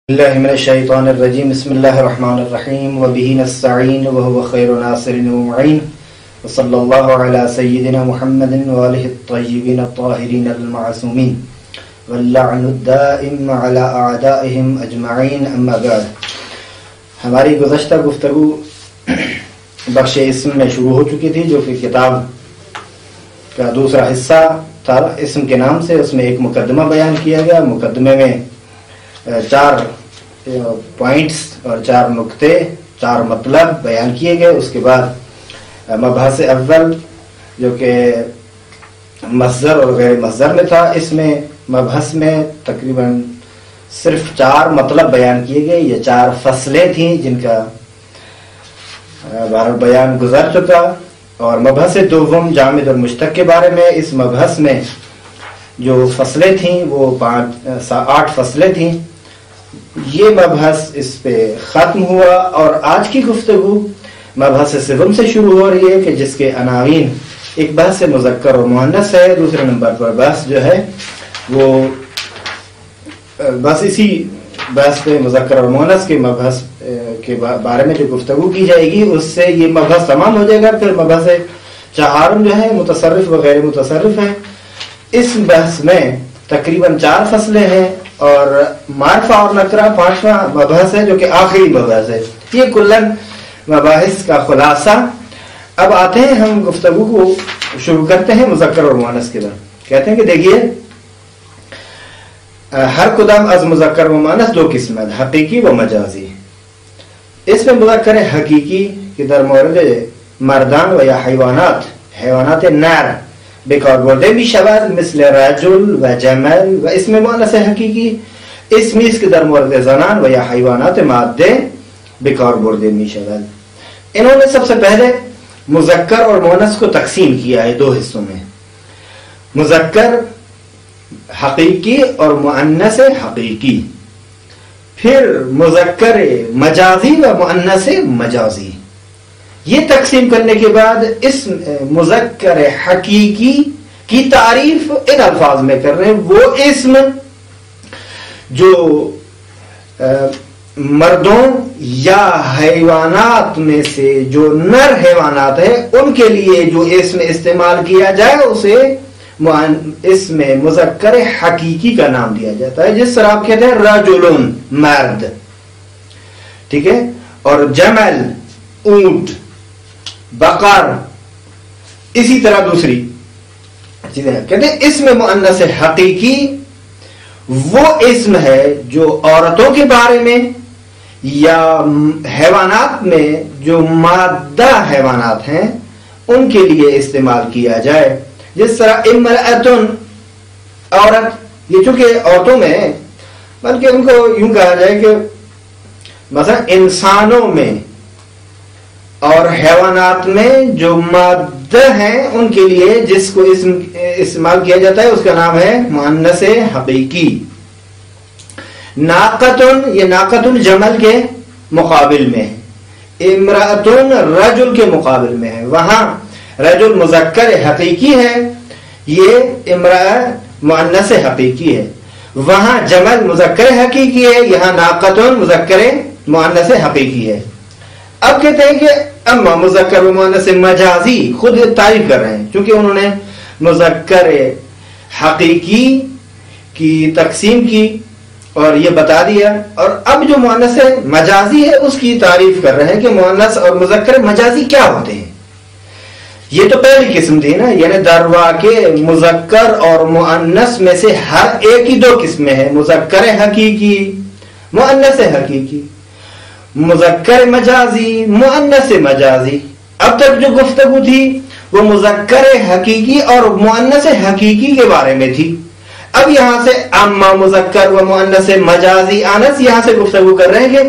اللہ من الشیطان الرجیم بسم اللہ الرحمن الرحیم وبہ نستعین وهو خیر ناصر ومعین وصلی اللہ علی سیدنا محمد وآلہ الطیبین الطاہرین المعصومین واللعن الدائم علی اعدائهم اجمعین اما بعد۔ ہماری گزشتہ گفتگو بخش اسم میں شروع ہو چکی تھی، جو کہ کتاب کا دوسرا حصہ تھا اسم کے نام سے۔ اس میں ایک مقدمہ بیان کیا گیا، مقدمے میں 4 پوائنٹس اور 4 نقطے، 4 مطلب بیان کیے گئے۔ اس کے بعد مبحث اول جو کہ مصدر اور غیر مصدر میں تھا، اس میں مبحث میں تقریباً صرف 4 مطلب بیان کیے گئے۔ یہ 4 فصلیں تھیں جن کا بہرحال بیان گزر چکا۔ اور مبحث دوم جامد اور مشتق کے بارے میں، اس مبحث میں جو فصلیں تھیں وہ 8 فصلیں تھیں۔ یہ مبحث اس پہ ختم ہوا اور آج کی گفتگو مبحث سوم سے شروع ہو رہی ہے، کہ جس کے عناوین ایک بحث مذکر اور مؤنث ہے۔ دوسرے نمبر پر بحث جو ہے وہ بس اسی بحث پہ مذکر اور مؤنث کے مبحث کے بارے میں جو گفتگو کی جائے گی، اس سے یہ مبحث تمام ہو جائے گا۔ پھر مبحث چہارم جو ہے متصرف و غیر متصرف ہے۔ اس بحث میں تقریباً 4 فصلیں ہیں اور معرفہ اور نکرہ 5واں مبحث ہے، جو کہ آخری مبحث ہے۔ یہ کلن مباحث کا خلاصہ۔ اب آتے ہیں ہم گفتگو کو شروع کرتے ہیں مذکر اور مؤنث کے بعد۔ کہتے ہیں کہ دیکھیے، ہر کدام از مذکر و مؤنث 2 قسمت، حقیقی و مجازی۔ اس میں مذکر حقیقی کہ در مورد مردان و یا حیوانات نر بکار برده می شود، مثل رجل و جمل، و اسم مؤنث حقیقی اسمی است که در مورد زنان و یا حیوانات ماده بکار برده می شود۔ انہوں نے سب سے پہلے مذکر اور مؤنث کو تقسیم کیا ہے 2 حصوں میں، مذکر حقیقی اور مؤنث حقیقی، پھر مذکر مجازی و مؤنث مجازی۔ یہ تقسیم کرنے کے بعد اس مذکر حقیقی کی تعریف ان الفاظ میں کر رہے ہیں۔ وہ اسم جو مردوں یا حیوانات میں سے جو نر حیوانات ہیں ان کے لیے جو اسم استعمال کیا جائے، اسے اسم مذکر حقیقی کا نام دیا جاتا ہے۔ جس طرح آپ کہتے ہیں رجلن مرد، ٹھیک ہے، اور جمل اونٹ، بقر، اسی طرح دوسری چیزیں کہتے ہیں۔ اسم مؤنث حقیقی وہ اسم ہے جو عورتوں کے بارے میں یا حیوانات میں جو مادہ حیوانات ہیں ان کے لیے استعمال کیا جائے۔ جس طرح امرأتن عورت، یہ چونکہ عورتوں میں، بلکہ ان کو یوں کہا جائے کہ مثلا انسانوں میں اور حیوانات میں جو مادہ ہیں ان کے لیے جس کو اسم استعمال کیا جاتا ہے اس کا نام ہے مؤنث حقیقی۔ ناقتن، یہ ناقتن جمل کے مقابل میں ہے، امرأتن رجل کے مقابل میں ہے۔ وہاں رجل مذکر حقیقی ہے، یہ امرأہ مؤنث حقیقی ہے۔ وہاں جمل مذکر حقیقی ہے، یہاں ناقتن مذکر مؤنث حقیقی ہے۔ اب کہتے ہیں کہ اما مذکر و مؤنث مجازی، خود تعریف کر رہے ہیں چونکہ انہوں نے مذکر حقیقی کی تقسیم کی اور یہ بتا دیا، اور اب جو مؤنث مجازی ہے اس کی تعریف کر رہے ہیں کہ مؤنث اور مذکر مجازی کیا ہوتے ہیں۔ یہ تو پہلی قسم تھی نا، یعنی دروا کے مذکر اور مؤنث میں سے ہر ایک کی 2 قسمیں ہیں، مذکر حقیقی، مؤنث حقیقی، مذکر مجازی، مؤنث مجازی۔ اب تک جو گفتگو تھی وہ مذکر حقیقی اور مؤنث حقیقی کے بارے میں تھی۔ اب یہاں سے اما مذکر و مؤنث مجازی آنس، یہاں سے گفتگو کر رہے ہیں کہ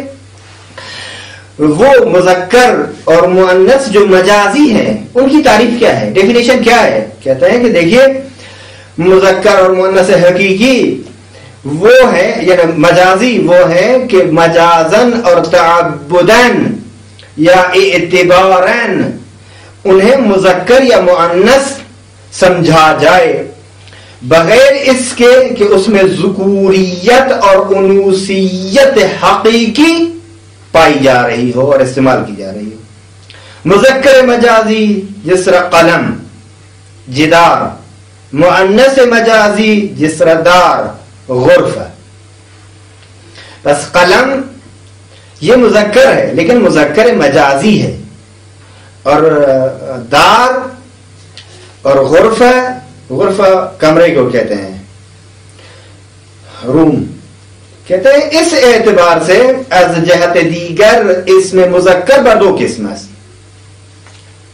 وہ مذکر اور مؤنث جو مجازی ہیں ان کی تعریف کیا ہے، ڈیفینیشن کیا ہے۔ کہتے ہیں کہ دیکھیے، مذکر اور مؤنث حقیقی وہ ہے، یعنی مجازی وہ ہے کہ مجازن اور تعبدن یا اعتبارن انہیں مذکر یا مؤنث سمجھا جائے۔ بغیر اس کے کہ اس میں ذکوریت اور انوثیت حقیقی پائی جا رہی ہو اور استعمال کی جا رہی ہو۔ مذکر مجازی جس طرح قلم، جدار، مؤنث مجازی جس طرح دار، غرفہ۔ بس قلم یہ مذکر ہے لیکن مذکر مجازی ہے، اور دار اور غرفہ، غرفہ کمرے کو کہتے ہیں، روم کہتے ہیں۔ اس اعتبار سے از جہت دیگر اس میں مذکر پر دو قسم ہے،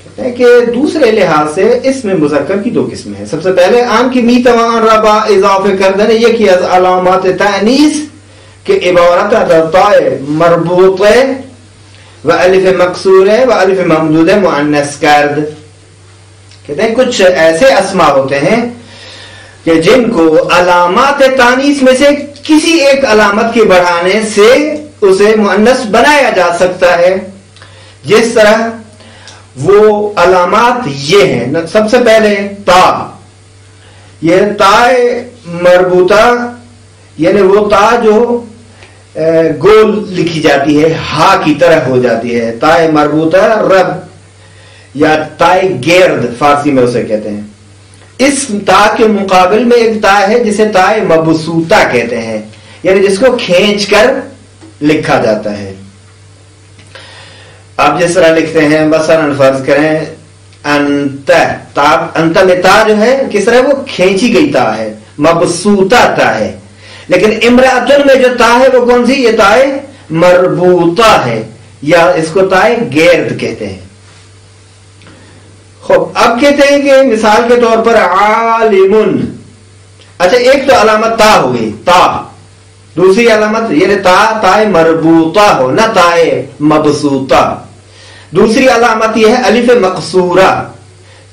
کہتے ہیں کہ دوسرے لحاظ سے اس میں مذکر کی دو قسمیں ہیں۔ سب سے پہلے عام کی می توان ربا اضافہ کردن یہ کہ از علامات تانیث کہ عبارت تائے مربوطے و الف مکسورے و الف ممدودے مؤنث کرد۔ کہتے ہیں کچھ ایسے اسماء ہوتے ہیں کہ جن کو علامات تانیث میں سے کسی ایک علامت کے بڑھانے سے اسے مؤنث بنایا جا سکتا ہے۔ جس طرح وہ علامات یہ ہیں، سب سے پہلے تا، یہ تا مربوطہ یعنی وہ تا جو گول لکھی جاتی ہے، ہا کی طرح ہو جاتی ہے، تا مربوطہ رب یا تا گرد فارسی میں اسے کہتے ہیں۔ اس تا کے مقابل میں ایک تا ہے جسے تا مبسوطہ کہتے ہیں، یعنی جس کو کھینچ کر لکھا جاتا ہے۔ آپ جس طرح لکھتے ہیں مثلا فرض کریں انت، انت میں تا جو ہے کس طرح وہ کھینچی گئی تا ہے، مبسوطہ تا ہے۔ لیکن امرأتن میں جو تا ہے وہ کون سی؟ یہ تا مربوطہ ہے، یا اس کو تا گرد کہتے ہیں۔ خوب اب کہتے ہیں کہ مثال کے طور پر عالمن، اچھا ایک تو علامت تا ہوئی تا، دوسری علامت یہ تا مربوطہ ہو نہ تا مبسوطہ، دوسری علامت یہ ہے الف مقصورہ،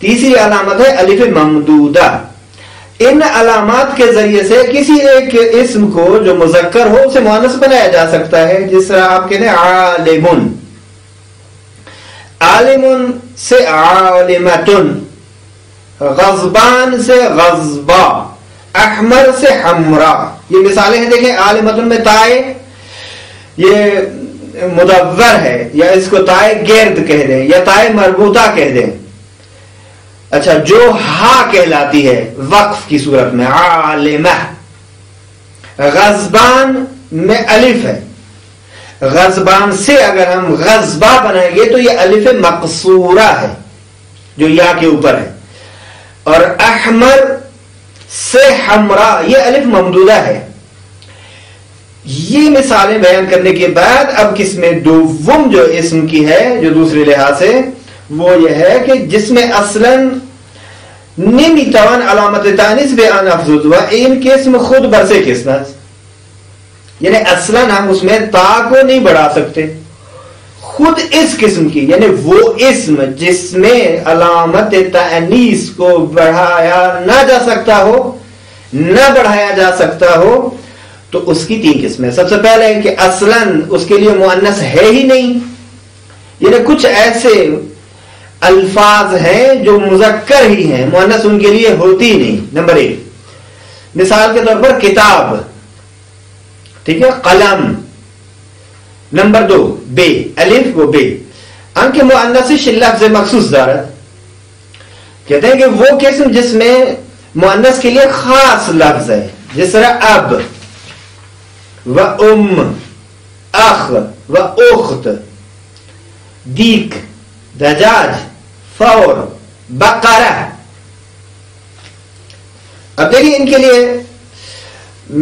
تیسری علامت ہے الف ممدودہ۔ ان علامات کے ذریعے سے کسی ایک اسم کو جو مذکر ہو اسے مؤنث بنایا جا سکتا ہے۔ جس طرح آپ کہتے ہیں عالمن، عالمن سے عالمتن، غضبان سے غضبا، احمر سے حمرا۔ یہ مثالیں ہیں، دیکھیں عالمتن میں تائے یہ مدور ہے، یا اس کو تائے گرد کہہ دیں یا تائے مربوطہ کہہ دیں۔ اچھا جو ہا کہلاتی ہے وقف کی صورت میں عالمہ، غضبان میں الف ہے، غضبان سے اگر ہم غضبہ بنائیں گے تو یہ الف مقصورہ ہے جو یا کے اوپر ہے، اور احمر سے حمرا یہ الف ممدودہ ہے۔ یہ مثالیں بیان کرنے کے بعد اب قسم دوم جو اسم کی ہے جو دوسرے لحاظ سے وہ یہ ہے کہ جس میں اصلاً نمی توان علامت تانیث بیان افزود ہوا ان کے اسم خود برسے قسمت، یعنی اصلاً ہم اس میں تا کو نہیں بڑھا سکتے، خود اس قسم کی یعنی وہ اسم جس میں علامت تانیث کو بڑھایا نہ جا سکتا ہو، نہ بڑھایا جا سکتا ہو، تو اس کی تین قسمیں۔ سب سے پہلے کہ اصلاً اس کے لیے مؤنث ہے ہی نہیں، یعنی کچھ ایسے الفاظ ہیں جو مذکر ہی ہیں، مؤنث ان کے لیے ہوتی نہیں۔ نمبر ایک، مثال کے طور پر کتاب، ٹھیک ہے، قلم۔ نمبر دو بے، الف و بے، ان کے مؤنث لفظ مخصوص دارت، کہتے ہیں کہ وہ قسم جس میں مؤنث کے لیے خاص لفظ ہے، جس طرح اب و ام، اخ و اخت، دیک، دجاج، فور، بقرہ۔ اب دیکھیے ان کے لیے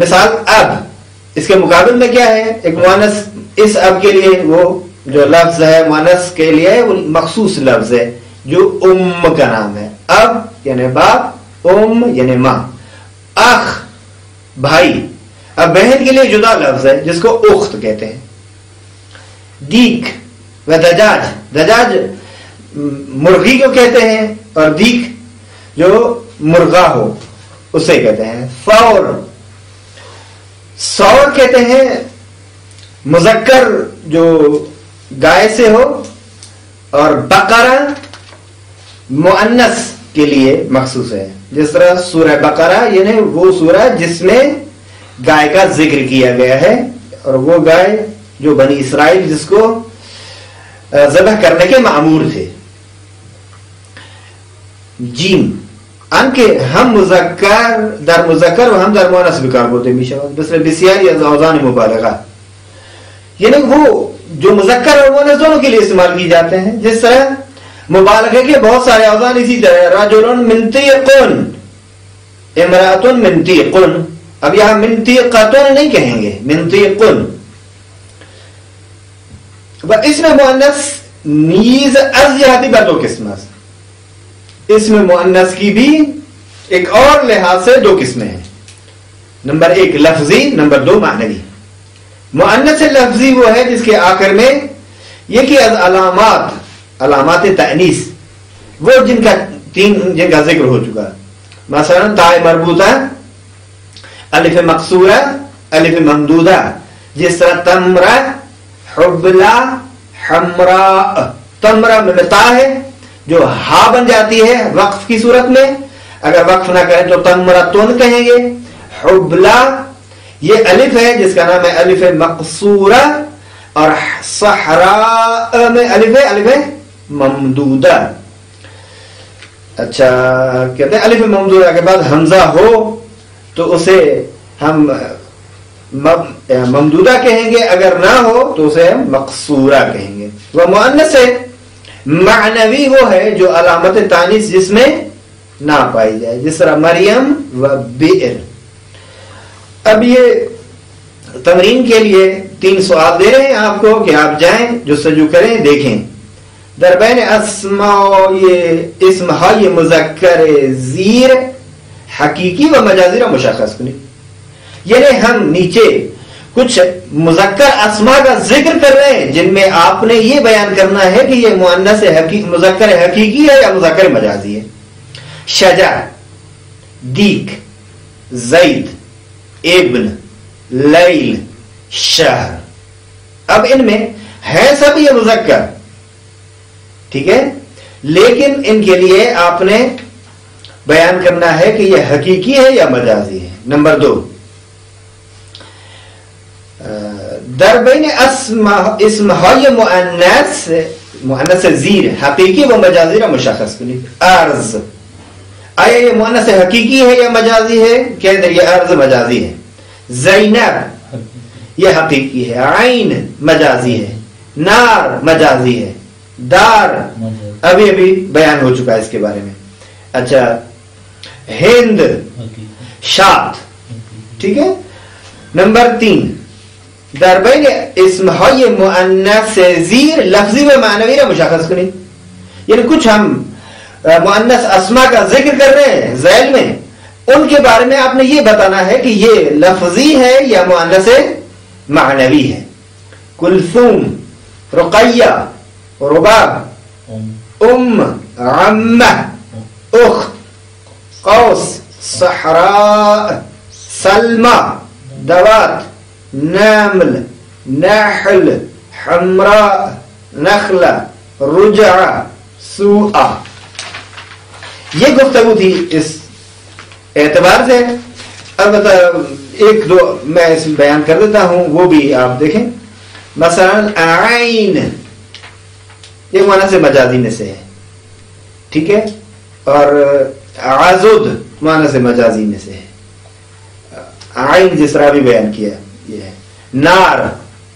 مثال اب، اس کے مقابل میں کیا ہے؟ ایک مؤنث، اس اب کے لیے وہ جو لفظ ہے مؤنث کے لیے وہ مخصوص لفظ ہے جو ام کا نام ہے، اب یعنی باپ، ام یعنی ماں، اخ بھائی۔ اب بہن کے لیے جدا لفظ ہے جس کو اخت کہتے ہیں، دیک و دجاج، دجاج مرغی کو کہتے ہیں، اور دیک جو مرغا ہو اسے کہتے ہیں۔ فور، سور کہتے ہیں مذکر جو گائے سے ہو، اور بقرہ مؤنث کے لیے مخصوص ہے. جس طرح سورہ بقرہ یعنی وہ سورہ جس میں گائے کا ذکر کیا گیا ہے، اور وہ گائے جو بنی اسرائیل جس کو ذبح کرنے کے مأمور تھے. جیم ان کے ہم مذکر در مذکر و ہم در مؤنث بکار بولتے میشود مثل بسیاری از اوزان مبالغہ، یعنی وہ جو مذکر اور مؤنث دونوں کے لیے استعمال کی جاتے ہیں. جس طرح مبالغے کے بہت سارے اوزان اسی طرح رجل منطیق، امرأۃ منطیق. اب یہاں منطیقۃ نہیں کہیں گے، منطیق. اس میں مؤنث نیز از جہتی بر دو قسم است. اس میں مؤنث کی بھی ایک اور لحاظ سے دو قسمیں ہیں. نمبر ایک لفظی، نمبر دو معنوی. مؤنث لفظی وہ ہے جس کے آخر میں یہ کہ علامات تأنیث وہ جن کا ذکر ہو چکا. مثلا تاء مربوطہ، الف مقصورہ، الف ممدودہ. جس طرح تمرہ، حبلہ، حمراء. تمرہ میں تا ہے جو ہا بن جاتی ہے وقف کی صورت میں، اگر وقف نہ کریں تو تمرتن کہیں گے. حبلہ یہ الف ہے جس کا نام ہے الف مقصورہ، اور صحراء میں الف ہے الف ممدودہ. اچھا کہتے ہیں الف ممدودہ کے بعد حمزہ ہو تو اسے ہم ممدودہ کہیں گے، اگر نہ ہو تو اسے ہم مقصورہ کہیں گے. وہ مؤنث ہے. معنوی وہ ہے جو علامت تانیث جس میں نہ پائی جائے، جس طرح مریم و بئر. اب یہ تمرین کے لیے 3 سوال دے رہے ہیں آپ کو کہ آپ جائیں جستجو کریں، دیکھیں. دربین اسماء یہ اسم های مذکر زیر حقیقی و مجازی را مشخص کنید. یعنی ہم نیچے کچھ مذکر اسماء کا ذکر کر رہے ہیں جن میں آپ نے یہ بیان کرنا ہے کہ یہ مؤنث مذکر حقیقی ہے یا مذکر مجازی ہے. شجر، دیک، زید، ابن، لیل، شہر. اب ان میں ہے سب یہ مذکر، ٹھیک ہے، لیکن ان کے لیے آپ نے بیان کرنا ہے کہ یہ حقیقی ہے یا مجازی ہے. نمبر 2 در بین اسم های مؤنث زیر حقیقی و مجازی را مشخص کنید. ارض آیا یہ مؤنث حقیقی ہے یا مجازی ہے؟ کہہ دیں یہ ارض مجازی ہے. زینب یہ حقیقی ہے. عین مجازی ہے. نار مجازی ہے. دار ابھی ابھی بیان ہو چکا ہے اس کے بارے میں. اچھا ہند، شات، ٹھیک ہے. نمبر 3 در بین اسم های مؤنث زیر لفظی و معنوی را مشخص کنید. یعنی کچھ ہم مؤنث اسماء کا ذکر کر رہے ہیں ذیل میں، ان کے بارے میں آپ نے یہ بتانا ہے کہ یہ لفظی ہے یا مؤنث معنوی ہے. کلثوم، رقیہ، رباب، عمہ، اخت، قوس، صحراء، سلمہ، دوات، نمل، نحل، حمراء، نخلہ، رجعہ، سوء. یہ گفتگو تھی اس اعتبار سے. البتہ 1-2 میں اس بیان کر دیتا ہوں، وہ بھی آپ دیکھیں. مثلا عین یہ مؤنث مجازی میں سے ہے، ٹھیک ہے، اور عضد مؤنث مجازی میں سے ہے. عین جس طرح بھی بیان کیا یہ ہے. نار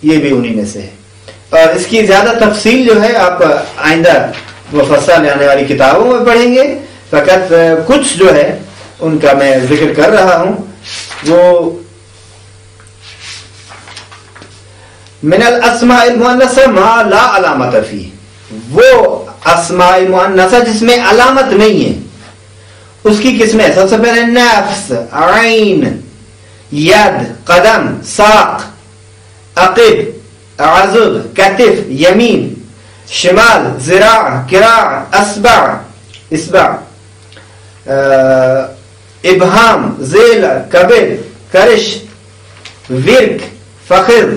یہ بھی انہی میں سے ہے. اور اس کی زیادہ تفصیل جو ہے آپ آئندہ مفصل آنے والی کتابوں میں پڑھیں گے. فقط کچھ جو ہے ان کا میں ذکر کر رہا ہوں. وہ من الاسماء المؤنثہ ما لا علامت فی، وہ اسماء مؤنثہ جس میں علامت نہیں ہے اس کی قسمیں. سب سے پہلے نفس، عین، ید، قدم، ساق، عقب، عضد، کتف، یمین، شمال، ذراع، کراع، اصبع، ابہام، ذیل، کبد، کرش، ورک، فخذ،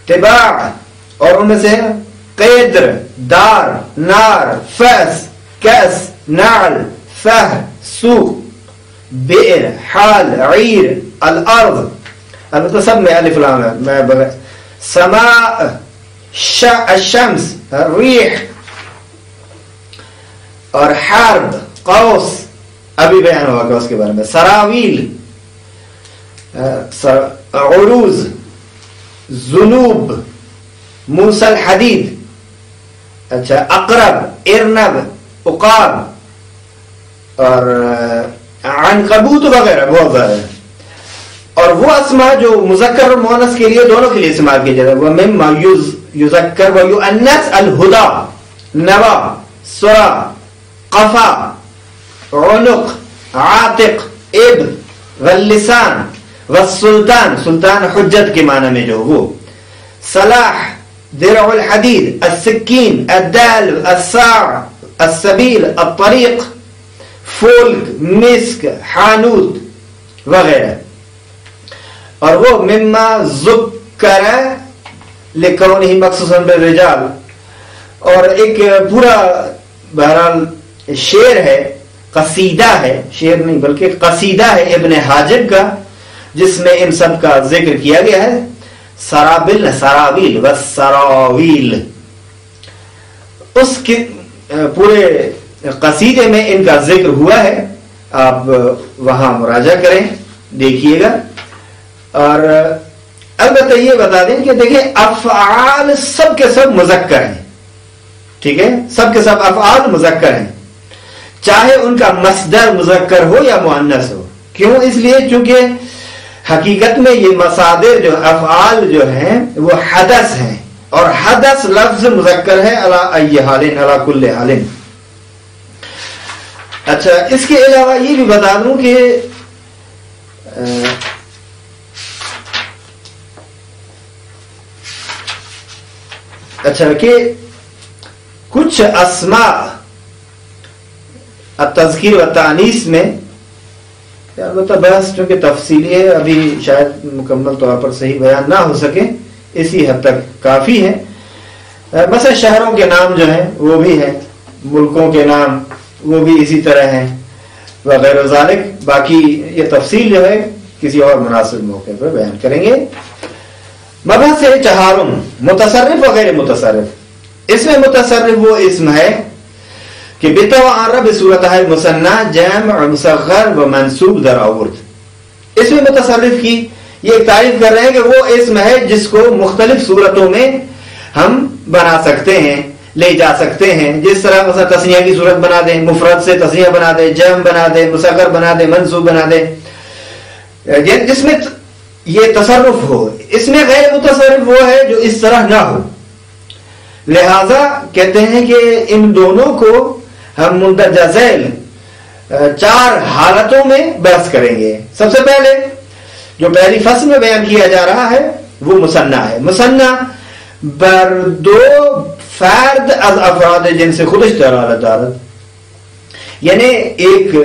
تباع، اور ان میں سے قیدر، دار، نار، فأس، کأس، نعل فهر سوق بئر حال عیر الارض البتہ سب میں الف لام ہے میں سماء الشمس ریح اور حرب قوس ابھی بیان ہوا کہ اس کے بارے میں سراویل عروض ذنوب موسى الحدید اچھا اقرب ارنب عقاب اور عنکبوت وغیرہ بہت زیادہ. اور وہ اسماء جو مذکر اور مؤنث کے لیے دونوں کے لیے استعمال کیے جاتے ہیں وہ مما یذکر و یؤنث الہدا نوا سرا قفا عنق عاتق اب واللسان والسلطان سلطان حجت کے معنی میں جو وہ صلاح درع الحدید السکین الدال الساع السبیل الطریق فولک مسک حانوت وغیرہ. اور وہ مما ذکر لکونہ مخصوصا بالرجال. اور ایک پورا بہرحال شعر ہے قصیدہ ہے شعر نہیں بلکہ قصیدہ ہے ابن حاجب کا جس میں ان سب کا ذکر کیا گیا ہے. سرابل سراویل والسراویل اس کے پورے قصیدے میں ان کا ذکر ہوا ہے. آپ وہاں مراجعہ کریں دیکھیے گا. اور البتہ یہ بتا دیں کہ دیکھیں افعال سب کے سب مذکر ہیں ٹھیک ہے سب کے سب افعال مذکر ہیں چاہے ان کا مصدر مذکر ہو یا مؤنث ہو. کیوں؟ اس لیے چونکہ حقیقت میں یہ مصادر جو افعال جو ہیں وہ حدث ہیں اور حدث لفظ مذکر ہے علی ای حال علی کل حال. اچھا اس کے علاوہ یہ بھی بتا دوں کہ اچھا کہ کچھ اسماء التذکیر و تانیث میں البتہ بحث چونکہ تفصیلی ہے ابھی شاید مکمل طور پر صحیح بیان نہ ہو سکے اسی حد تک کافی ہے. مثلا شہروں کے نام جو ہیں وہ بھی ہیں ملکوں کے نام وہ بھی اسی طرح ہیں وغیرہ ذالک. باقی یہ تفصیل جو ہے کسی اور مناسب موقع پر بیان کریں گے. مبحث ہے چہارم متصرف وغیر متصرف. اس میں متصرف وہ اسم ہے کہ بتوعرب صورت ہے مثنی جمع مصغر و منصوب در آورد. اس میں متصرف کی یہ ایک تعریف کر رہے ہیں کہ وہ اسم ہے جس کو مختلف صورتوں میں ہم بنا سکتے ہیں لے جا سکتے ہیں. جس طرح مثلا تثنیہ کی صورت بنا دیں مفرد سے تثنیہ بنا دیں جمع بنا دیں مصغر بنا دیں منصوب بنا دیں جس میں یہ تصرف ہو. اس میں غیر متصرف وہ ہے جو اس طرح نہ ہو. لہذا کہتے ہیں کہ ان دونوں کو ہم مندرجہ ذیل 4 حالتوں میں بحث کریں گے. سب سے پہلے جو پہلی فصل میں بیان کیا جا رہا ہے وہ مثنی ہے. مثنی بر 2 فرد از افراد جنس خودش دلالت دارد یعنی ایک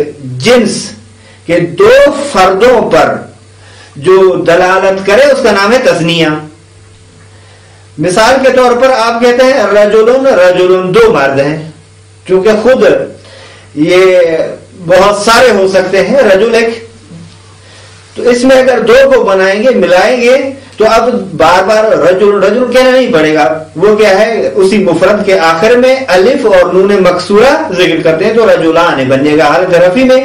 جنس کے 2 فردوں پر جو دلالت کرے اس کا نام ہے تثنیہ. مثال کے طور پر آپ کہتے ہیں رجلن رجلن 2 مرد ہیں چونکہ خود یہ بہت سارے ہو سکتے ہیں رجل ایک تو اس میں اگر 2 کو بنائیں گے ملائیں گے تو اب بار بار رجل رجل کہنا نہیں پڑے گا. وہ کیا ہے اسی مفرد کے آخر میں الف اور نون مکسورہ ذکر کرتے ہیں تو رجلان بنے گا حالت رفی میں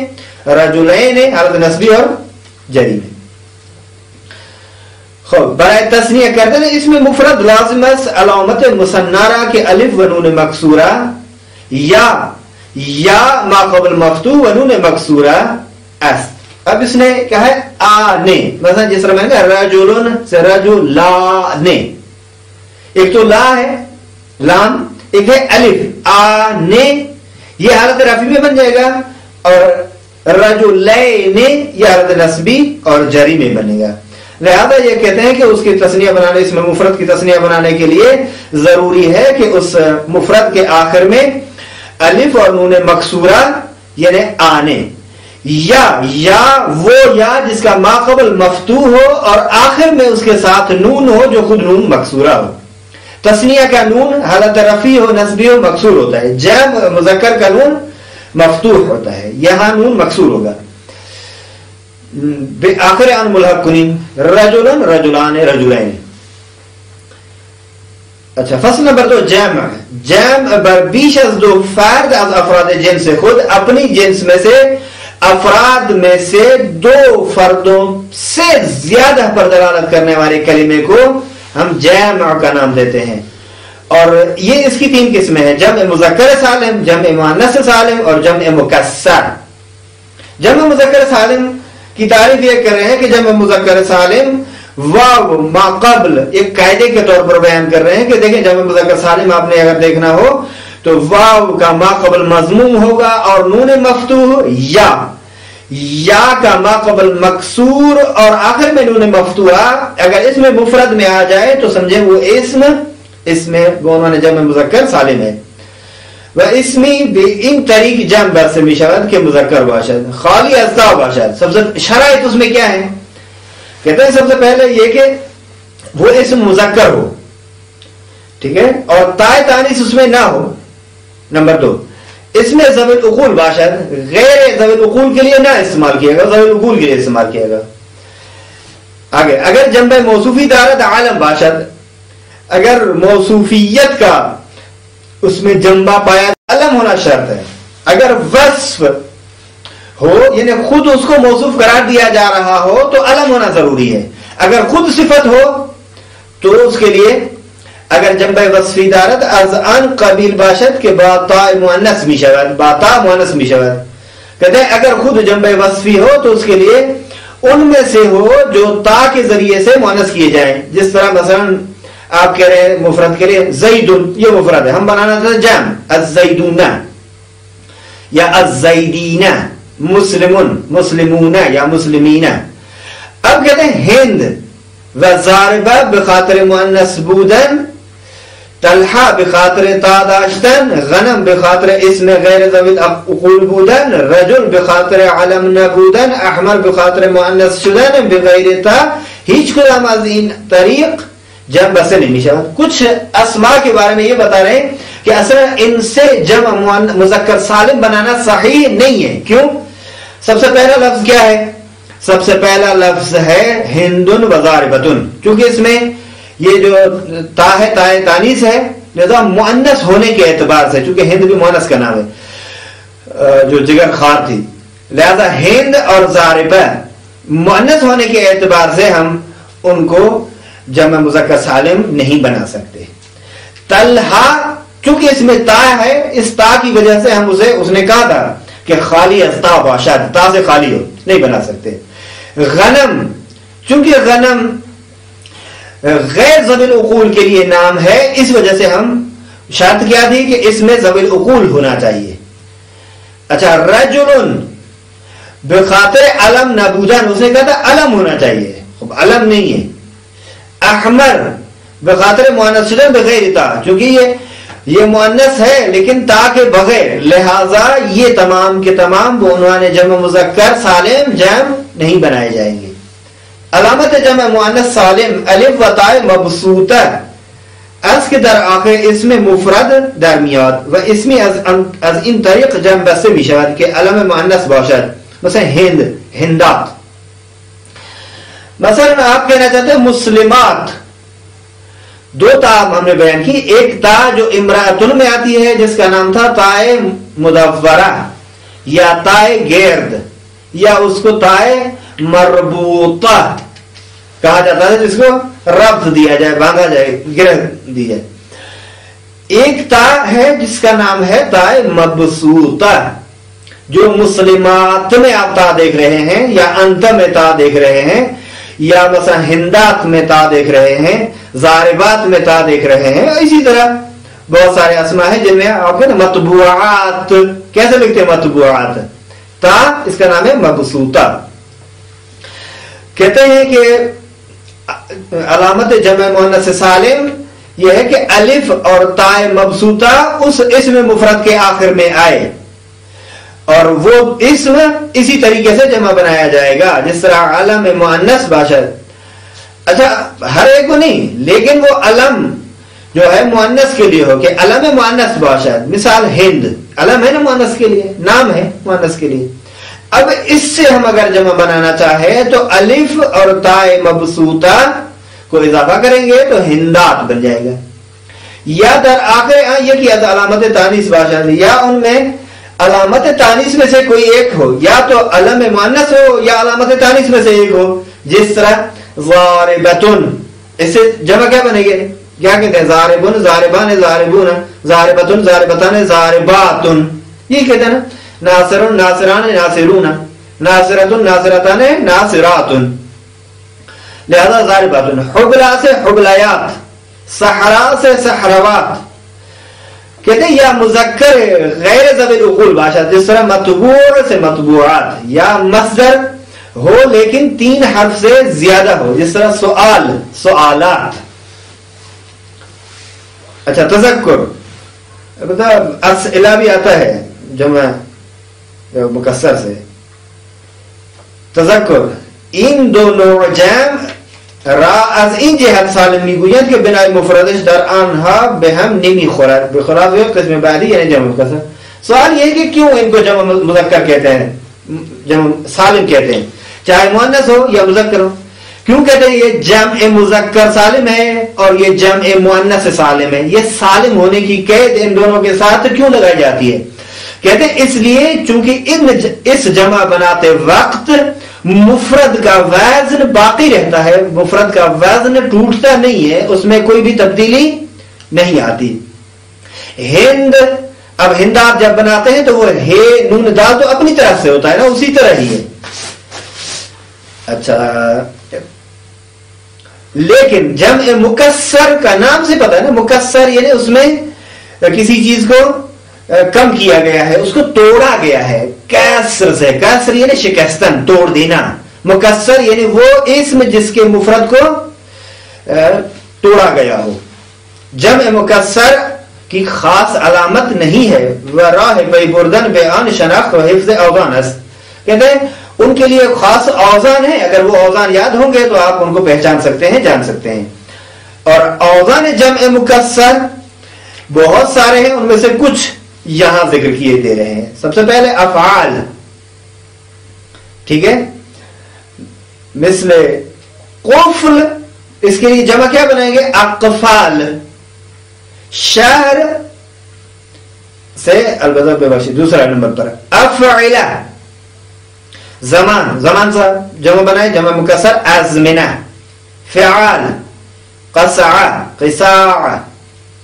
رجلین حالت نصبی اور جری میں. برائے تثنیہ کرتے ہیں اس میں مفرد لازم ہے علامت مثنیہ کے الف و نون مکسورہ یا ما قبل مفتوح و نون مکسورہ اس. اب اس نے کہا ہے آنے مثلا جس طرح میں نے کہا رجلن سے رجلانے ایک تو لا ہے لام ایک ہے الف آنے یہ حالت رفی میں بن جائے گا اور رجلین یہ حالت نصبی اور جری میں بنے گا. لہذا یہ کہتے ہیں کہ اس کی تثنیہ بنانے اس میں مفرد کی تثنیہ بنانے کے لیے ضروری ہے کہ اس مفرد کے آخر میں الف اور نون مکسورہ یعنی آنے یا وہ یا جس کا ما قبل مفتوح ہو اور آخر میں اس کے ساتھ نون ہو جو خود نون مکسورہ ہو. تثنیہ کا نون حالت رفی ہو نصبی ہو مکسور ہوتا ہے. جمع مذکر کا نون مفتوح ہوتا ہے، یہاں نون مکسور ہوگا. آخر ان ملحق کنین رجلن رجلان رجلین. اچھا فصل نمبر 2 جمع. جمع بر بیش از 2 فرد از افراد جنس خود، اپنی جنس میں سے افراد میں سے 2 فردوں سے زیادہ پر دلالت کرنے والے کلمے کو ہم جمع کا نام دیتے ہیں. اور یہ اس کی 3 قسمیں ہیں: جمع مذکر سالم، جمع مؤنث سالم اور جمع مکسر. جمع مذکر سالم کی تعریف یہ کر رہے ہیں کہ جمع مذکر سالم واو ما قبل ایک قاعدے کے طور پر بیان کر رہے ہیں کہ دیکھیں جمع مذکر سالم آپ نے اگر دیکھنا ہو تو واو کا ما قبل مضموم ہوگا اور نون مفتوح یا کا ما قبل مکسور اور آخر میں نون مفتوحہ. اگر اس میں مفرد میں آ جائے تو سمجھیں وہ اس میں عنوان جمع مذکر سالم ہے. و اسمی ان طریق جمع برس میشود کے مذکر باشد خالی از تا باشد. سب سے شرائط اس میں کیا ہے؟ کہتے ہیں سب سے پہلے یہ کہ وہ اسم مذکر ہو، ٹھیک ہے، اور تائے تانیث اس میں نہ ہو. نمبر 2 اس میں ذوی العقول باشد، غیر ذوی العقول کے لیے نہ استعمال کیے گا، ذوی العقول کے لیے استعمال کیے گا. آگے اگر جنبہ موصوفی دارت عالم باشد، اگر موصوفیت کا اس میں جنبہ پایا علم ہونا شرط ہے. اگر وصف ہو یعنی خود اس کو موصوف قرار دیا جا رہا ہو تو علم ہونا ضروری ہے. اگر خود صفت ہو تو اس کے لیے اگر جنبہ وصفی دارت از ان قبیل باشد کے با تا مؤنث میشود، با تا مؤنث میشود. کہتے ہیں اگر خود جنبہ وصفی ہو تو اس کے لیے ان میں سے ہو جو تا کے ذریعے سے مؤنث کیے جائیں. جس طرح مثلا آپ کہہ رہے ہیں مفرد کے لیے زیدن، یہ مفرد ہے، ہم بنانا تھا جمع الزیدون یا الزیدین، مسلمون مسلمون یا مسلمین. اب کہتے ہیں ہند و زاربہ بخاطر مؤنث بودن، طلحہ بخاطر تا داشتن، غنم بخاطر اسم غیر ذوی العقول بودن، رجل بخاطر علم نبودن، احمر بخاطر مؤنث شدن بغیر تا. ہیچ کدام از این طریق جمع بس نہیں شود. کچھ اسماء کے بارے میں یہ بتا رہے ہیں کہ اصلا ان سے جمع مذکر سالم بنانا صحیح نہیں ہے. کیوں؟ سب سے پہلا لفظ کیا ہے؟ سب سے پہلا لفظ ہے ہندن و ضاربتن. کیونکہ اس میں یہ جو تا ہے تائے تانیث ہے، لہذا مؤنث ہونے کے اعتبار سے، چونکہ ہند بھی مؤنث کا نام ہے جو جگر خار تھی، لہذا ہند اور ضاربہ مؤنث ہونے کے اعتبار سے ہم ان کو جمع مذکر سالم نہیں بنا سکتے. طلحہ چونکہ اس میں تا ہے، اس تا کی وجہ سے ہم اس نے کہا تھا کہ خالی از تا باشد، تا سے خالی ہو، نہیں بنا سکتے. غنم چونکہ غنم غیر ذوی العقول کے لیے نام ہے، اس وجہ سے ہم شرط کیا تھی کہ اس میں ذوی العقول ہونا چاہیے. اچھا رجل بخاطر علم نبودن، اس نے کہا تھا علم ہونا چاہیے، خب علم نہیں ہے. احمر بخاطر مؤنث شدن بغیر تا، چونکہ یہ مؤنث ہے لیکن تا کے بغیر، لہذا یہ تمام کے تمام وہ عنوان جمع مذکر سالم جمع نہیں بنائے جائیں گے. علامت جمع مؤنث سالم الف و تا مبسوطہ از کے در آخر اسم مفرد در میاد و اسمی از این طریق جمع بسته میشود که علم مؤنث باشد. مثلا ہند، ہندات. مثلا آپ کہنا چاہتے ہیں مسلمات، 2 تا ہم نے بیان کی. ایک تا جو امرأتن میں آتی ہے جس کا نام تھا تائے مدورہ یا تائے گرد، یا اس کو تائے مربوطہ کہا جاتا ہے جس کو ربط دیا جائے، باندھا جائے، گرد دی جائے. ایک تا ہے جس کا نام ہے تائے مبسوطہ، جو مسلمات میں آپ تا دیکھ رہے ہیں یا انت میں تا دیکھ رہے ہیں یا مثلا ہندات میں تا دیکھ رہے ہیں، ضاربات میں تا دیکھ رہے ہیں. اسی طرح بہت سارے اسماء ہیں جن میں آپ کہتے ہیں مطبوعات. کیسے لکھتے ہیں مطبوعات؟ تا اس کا نام ہے مبسوطہ. کہتے ہیں کہ علامت جمع مؤنث سالم یہ ہے کہ الف اور تائے مبسوطہ اس اسم مفرد کے آخر میں آئے اور وہ اسم اسی طریقے سے جمع بنایا جائے گا جس طرح علم مؤنث باشد. اچھا ہر ایک کو نہیں، لیکن وہ علم جو ہے مؤنث کے لیے ہو کہ علم مؤنث باشد. مثال ہند، علم ہے نا مؤنث کے لیے، نام ہے مؤنث کے لیے. اب اس سے ہم اگر جمع بنانا چاہے تو الف اور تائے مبسوطہ کو اضافہ کریں گے تو ہندات بن جائے گا. یا در آخر یہ کہ علامت تانیث باشا، یا ان میں علامت تانیث میں سے کوئی ایک ہو، یا تو علم مؤنث ہو یا علامت تانیث میں سے ایک ہو. جس طرح ضاربتن، اس سے جمع کیا بنے گے؟ کیا کہتے ہیں؟ ضاربن، ضاربان، ضاربون، ضاربتن، ضاربتان، ضارباتن. یہ کہتے ہیں نا. ناصرن، ناصران، ناصرون، ناصرتن، ناصرتان، ناصراتن. لہذا ضارباتن. حبلا سے حبلیات، صحرا سے صحروات. کہتے ہیں یا مذکر غیر ذوی العقول باشا، جس طرح مطبوع سے مطبوعات. یا مصدر ہو لیکن 3 حرف سے زیادہ ہو، جس طرح سؤال، سؤالات. اچھا تذکر اسئلہ بھی آتا ہے جمع مکسر سے. تذکر این دونوں جمع را از این جهت سالم میگویند که بنای مفردش در آنها به هم نمیخورد بخلاف قسم بعدی یعنی جمع مکسر. سوال یہ کہ کیوں ان کو جمع مذکر کہتے ہیں، جمع سالم کہتے ہیں، چاہے مؤنث ہو یا مذکر ہو؟ کیوں کہتے ہیں یہ جمع مذکر سالم ہے اور یہ جمع مؤنث سالم ہے؟ یہ سالم ہونے کی قید ان دونوں کے ساتھ کیوں لگائی جاتی ہے؟ کہتے ہیں اس لیے چونکہ اس جمع بناتے وقت مفرد کا وزن باقی رہتا ہے، مفرد کا وزن ٹوٹتا نہیں ہے، اس میں کوئی بھی تبدیلی نہیں آتی. ہند، اب ہندات جب بناتے ہیں تو وہ ہے نون دال تو اپنی طرف سے ہوتا ہے نا، اسی طرح ہی ہے. اچھا لیکن جمع مکسر کا نام سے پتا ہے نا، مکسر یعنی اس میں کسی چیز کو کم کیا گیا ہے، اس کو توڑا گیا ہے. کسر سے، کسر یعنی شکستن، توڑ دینا. مکسر یعنی وہ اسم جس کے مفرد کو توڑا گیا ہو. جمع مکسر کی خاص علامت نہیں ہے. وراہ بے بردن بیان شناخت و حفظ اوزان است. کہتے ہیں ان کے لیے خاص اوزان ہے، اگر وہ اوزان یاد ہوں گے تو آپ ان کو پہچان سکتے ہیں، جان سکتے ہیں. اور اوزان جمع مکسر بہت سارے ہیں، ان میں سے کچھ یہاں ذکر کیے دے رہے ہیں. سب سے پہلے افعال، ٹھیک ہے، مثل قفل، اس کے لیے جمع کیا بنائیں گے؟ اقفال. شہر سے البتہ بے باشی دوسرا نمبر پر. افعلہ، زمان، زمان سے جمع بنائے جمع مکسر ازمنہ. فعال، قصع، قصاع،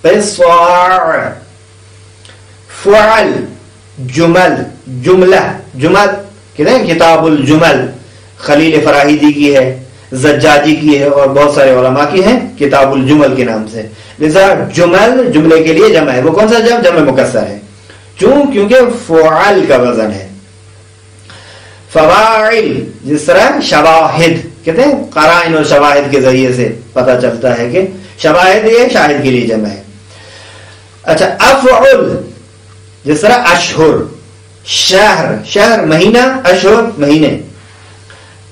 قصاع. فعل، جمل، جملہ، جمل کہتے ہیں کتاب الجمل، خلیل فراہیدی کی ہے، زجاجی کی ہے اور بہت سارے علماء کی ہیں کتاب الجمل کے نام سے. لذا جمل جملے کے لیے جمع ہے. وہ کون سا جمع؟ جمع مکسر ہے. کیونکہ فعل کا وزن ہے. فواعل، جس طرح شواہد، کہتے ہیں قرائن اور شواہد کے ذریعے سے پتہ چلتا ہے کہ شواہد یہ شاہد کے لیے جمع ہے. اچھا افعل، جس طرح اشہر، شہر، شہر مہینہ، اشہر مہینے.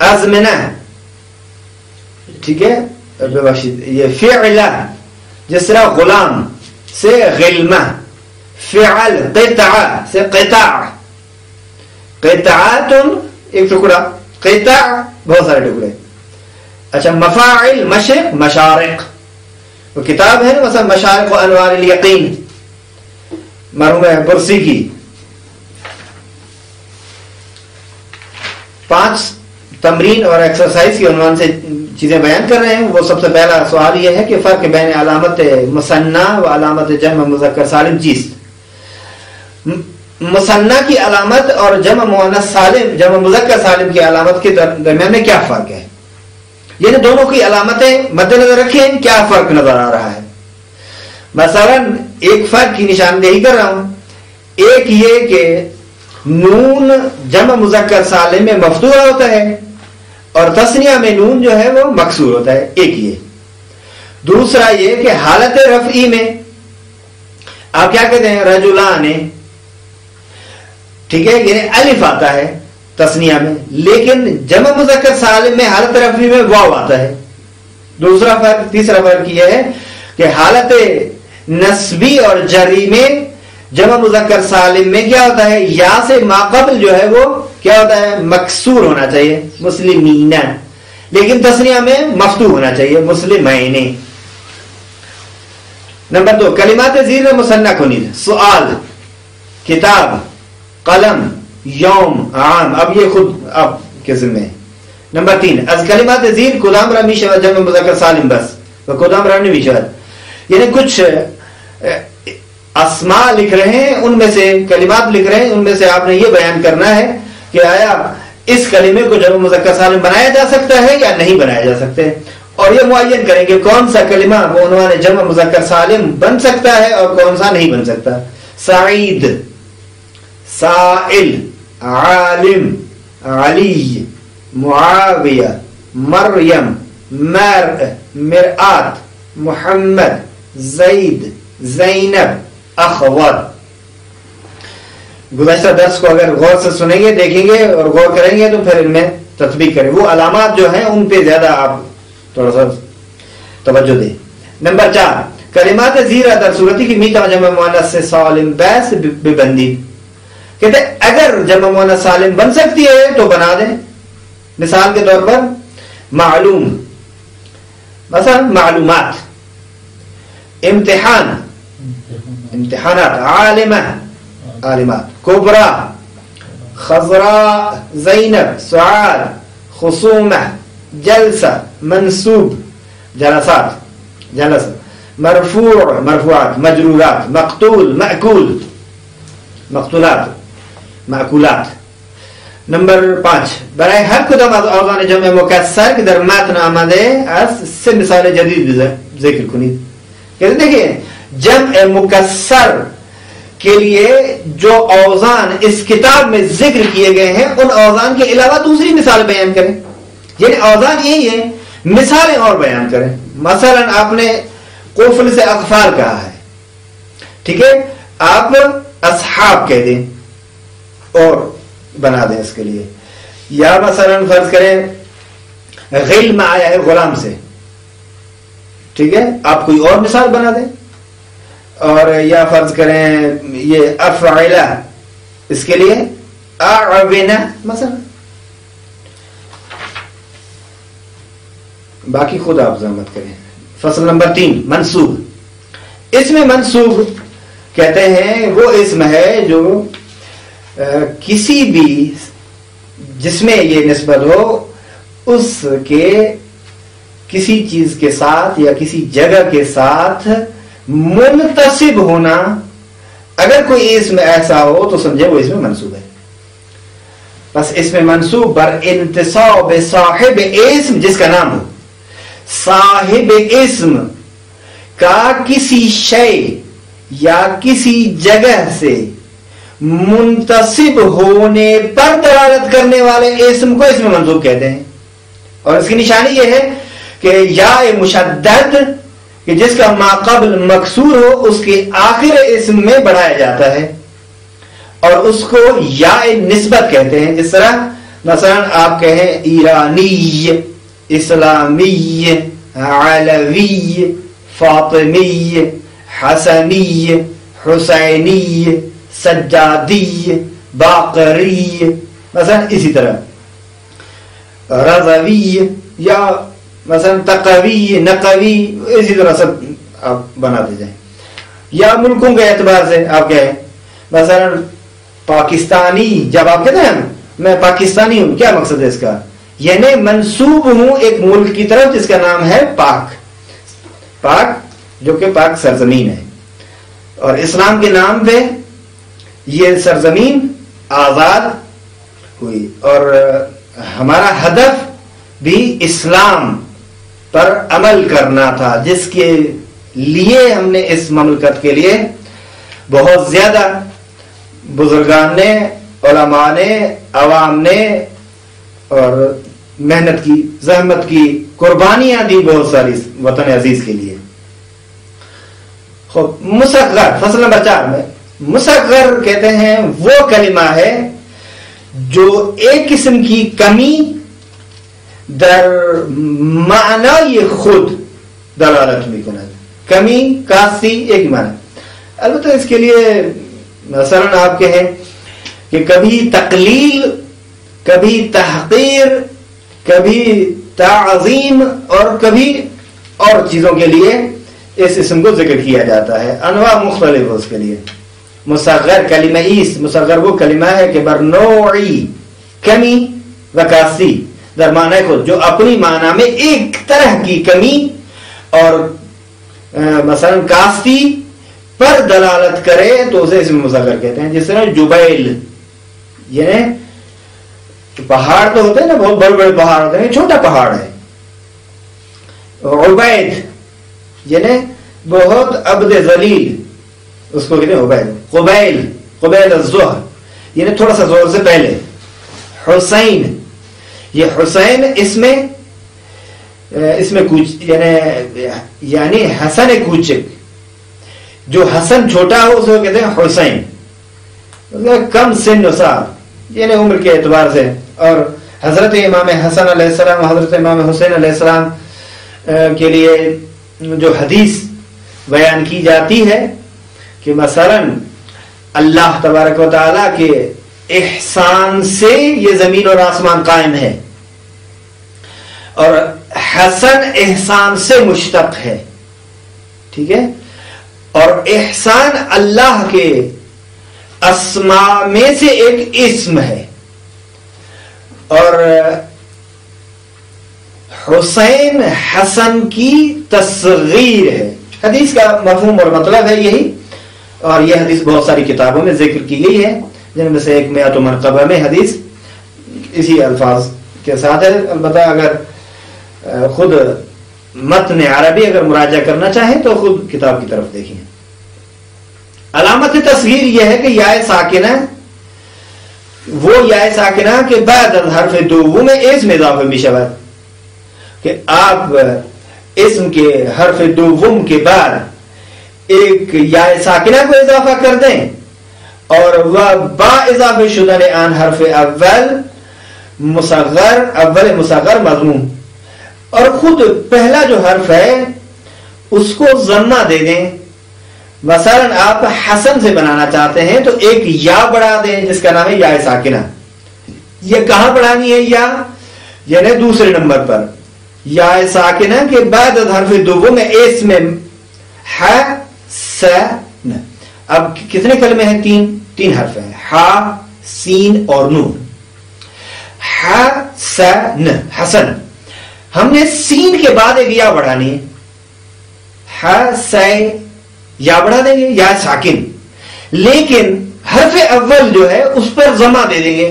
ازمنہ، ٹھیک ہے، یہ فعلہ، جس طرح غلام سے غلمہ. فعل، قطع سے قطع، قطعاتن ایک ٹکڑا، قطع بہت سارے ٹکڑے. اچھا مفاعل، مشرق، مشارق. وہ کتاب ہے مثلا مشارق و انوار الیقین، مرحوم برسی کی. 5 تمرین اور ایکسرسائز کے عنوان سے چیزیں بیان کر رہے ہیں. وہ سب سے پہلا سوال یہ ہے کہ فرق بین علامت مثنی و علامت جمع مذکر سالم چیز. مثنی کی علامت اور جمع مؤنث سالم، جمع مذکر سالم کی علامت کے درمیان میں کیا فرق ہے؟ یعنی دونوں کی علامتیں مد نظر رکھیں، کیا فرق نظر آ رہا ہے؟ مثلا ایک فرق کی نشاندہی کر رہا ہوں. ایک یہ کہ نون جمع مذکر سالم میں مفتوح ہوتا ہے اور تثنیہ میں نون جو ہے وہ مکسور ہوتا ہے. ایک یہ. دوسرا یہ کہ حالت رفعی میں آپ کیا کہتے ہیں؟ رجلان، ٹھیک ہے، یعنی الف آتا ہے تثنیہ میں، لیکن جمع مذکر سالم میں حالت رفعی میں واو آتا ہے. دوسرا فرق. تیسرا فرق یہ ہے کہ حالت نسبی اور جری میں جمع مذکر سالم میں کیا ہوتا ہے؟ یا سے ماقبل جو ہے وہ کیا ہوتا ہے؟ مکسور ہونا چاہیے، مسلمین، لیکن تثنیہ میں مفتوح ہونا چاہیے، مسلمین۔ نمبر 2، کلمات زیر مثنی کنید، سؤال، کتاب، قلم، یوم، عام، اب یہ خود اب قسم میں۔ نمبر 3، از کلمات زیر کدام را می شود جمع مذکر سالم بس و کدام را نمی شود، یعنی کچھ اسماء لکھ رہے ہیں، ان میں سے کلمات لکھ رہے ہیں، ان میں سے آپ نے یہ بیان کرنا ہے کہ آیا اس کلمے کو جمع مذکر سالم بنایا جا سکتا ہے یا نہیں بنایا جا سکتا ہے، اور یہ معین کریں کہ کون سا کلمہ وہ عنوان جمع مذکر سالم بن سکتا ہے اور کون سا نہیں بن سکتا۔ سعید، سائل، عالم، علی، معاویہ، مریم، مرء، مرآت، محمد، زید، زینب، اخوات۔ گزشتہ درس کو اگر غور سے سنیں گے، دیکھیں گے اور غور کریں گے تو پھر ان میں تطبیق کریں، وہ علامات جو ہیں ان پہ زیادہ آپ تھوڑا سا توجہ دیں۔ نمبر 4، کلمات زیرہ در صورتی کی میتا جمع مؤنث سے سالم بیس ببندی، کہتے اگر جمع مؤنث سالم بن سکتی ہے تو بنا دیں۔ مثال کے طور پر معلوم، مثلا معلومات، امتحان، امتحانات، عالمہ، عالمات، کبرا، خضراء، زینب، سعاد، خصومہ، جلسہ، منصوب، جلسات، جلسہ، مرفوع، مرفوعات، مجرورات، مقتول، مأکول، مقتولات، مأکولات۔ نمبر 5، برای هر کدام از اوزان جمع مکسر که در متن آمده است 3 مثال جدید ذکر کنید۔ کہتے دیکھیں جمع مکسر کے لیے جو اوزان اس کتاب میں ذکر کیے گئے ہیں ان اوزان کے علاوہ دوسری مثال بیان کریں، یعنی اوزان یہی ہے، مثالیں اور بیان کریں۔ مثلا آپ نے قفل سے اقفال کہا ہے، ٹھیک ہے، آپ اصحاب کہہ دیں اور بنا دیں اس کے لیے، یا مثلا فرض کریں غلم آیا ہے غلام سے، ٹھیک ہے، آپ کوئی اور مثال بنا دیں، اور یا فرض کریں یہ افعلہ، اس کے لیے اعونا مثلا، باقی خود آپ زحمت کریں۔ فصل نمبر 3، منصوب، اس میں منصوب کہتے ہیں وہ اسم ہے جو کسی بھی جس میں یہ نسبت ہو اس کے کسی چیز کے ساتھ یا کسی جگہ کے ساتھ منتصب ہونا، اگر کوئی اسم ایسا ہو تو سمجھے وہ اسم منصوب ہے۔ بس اسم منصوب بر انتصاب صاحب اسم، جس کا نام ہو، صاحب اسم کا کسی شے یا کسی جگہ سے منتصب ہونے پر دلالت کرنے والے اسم کو اسم منصوب کہتے ہیں، اور اس کی نشانی یہ ہے کہ یا مشدد کہ جس کا ماقبل مکسور ہو اس کے آخر اسم میں بڑھایا جاتا ہے، اور اس کو یا نسبت کہتے ہیں۔ جس طرح مثلا آپ کہیں ایرانی، اسلامی، علوی، فاطمی، حسنی، حسینی، سجادی، باقری، مثلا اسی طرح رضوی، یا مثلا تقوی، نقوی، اسی طرح سب آپ بناتے جائیں۔ یا ملکوں کے اعتبار سے آپ کہیں مثلا پاکستانی، جب آپ کہتے ہیں میں پاکستانی ہوں، کیا مقصد ہے اس کا؟ یعنی منسوب ہوں ایک ملک کی طرف جس کا نام ہے پاک، پاک جو کہ پاک سرزمین ہے، اور اسلام کے نام پہ یہ سرزمین آزاد ہوئی، اور ہمارا ہدف بھی اسلام پر عمل کرنا تھا، جس کے لیے ہم نے اس مملکت کے لیے بہت زیادہ بزرگان نے، علماء نے، عوام نے اور محنت کی، زحمت کی، قربانیاں دی بہت ساری وطن عزیز کے لیے۔ مصغر، فصل نمبر 4 میں مصغر کہتے ہیں وہ کلمہ ہے جو ایک قسم کی کمی در معنی خود دلالت بھی کند، کمی کاستی ایک معنی۔ البتہ اس کے لیے مثلا آپ کہیں کہ کبھی تقلیل، کبھی تحقیر، کبھی تعظیم اور کبھی اور چیزوں کے لیے اس اسم کو ذکر کیا جاتا ہے، انواع مختلف اس کے لیے. مصغر کلمہ ایس، مصغر وہ کلمہ ہے کہ برنوعی، کمی و کاستی، در معنی خود، جو اپنی معنی میں ایک طرح کی کمی اور مثلا کاستی پر دلالت کرے تو اسے اسم مصغر کہتے ہیں. جس طرح جبیل، یعنی پہاڑ تو ہوتے ہیں نا، بہت بڑے بڑے پہاڑ ہوتے ہیں، چھوٹا پہاڑ ہے. عبید یعنی بہت عبد ذلیل، اس کو کہتے ہیں عبید. قبیل، قبیل الظہر یعنی تھوڑا سا زور سے پہلے. حسین، یہ حسین اس میں یعنی حسن کوچک، جو حسن چھوٹا ہو اس کو کہتے ہیں حسین. کم سن و سال یعنی عمر کے اعتبار سے. اور حضرت امام حسن علیہ السلام، حضرت امام حسین علیہ السلام کے لیے جو حدیث بیان کی جاتی ہے کہ مثلا اللہ تبارک و تعالیٰ کے احسان سے یہ زمین اور آسمان قائم ہے، اور حسن احسان سے مشتق ہے. ٹھیک ہے، اور احسان اللہ کے اسماء میں سے ایک اسم ہے. اور حسین حسن کی تصغیر ہے. حدیث کا مفہوم اور مطلب ہے یہی، اور یہ حدیث بہت ساری کتابوں میں ذکر کی گئی ہے، جن میں سے ایک مئات مرتبہ میں حدیث اسی الفاظ کے ساتھ ہے. البتہ اگر خود متن عربی اگر مراجعہ کرنا چاہیں تو خود کتاب کی طرف دیکھیں. علامت تصغیر یہ ہے کہ یا ساکنہ، وہ یا ساکنہ کے بعد حرف دوم اسم اضافہ بشود، کہ آپ اسم کے حرف دوم کے بعد ایک یا ساکنہ کو اضافہ کر دیں، اور وہ با اضافہ شدہ آن حرف اول مصغر، اول مصغر مضموم، اور خود پہلا جو حرف ہے اس کو ضمہ دے دیں. مثلا آپ حسن سے بنانا چاہتے ہیں تو ایک یا بڑھا دیں جس کا نام ہے یا ساکنہ. یہ کہاں بڑھانی ہے؟ یا یعنی دوسرے نمبر پر. یا ساکنہ کے بعد حرف دوم میں اس میں حسن. اب کتنے کلمے ہیں؟ تین حرف ہیں، ہا، سین اور نون. حسن، حسن. ہم نے سین کے بعد ایک یا بڑھانی ہے، حسین، یا بڑھا دیں گے یا ساکن. لیکن حرف اول جو ہے اس پر ضمہ دے دیں گے.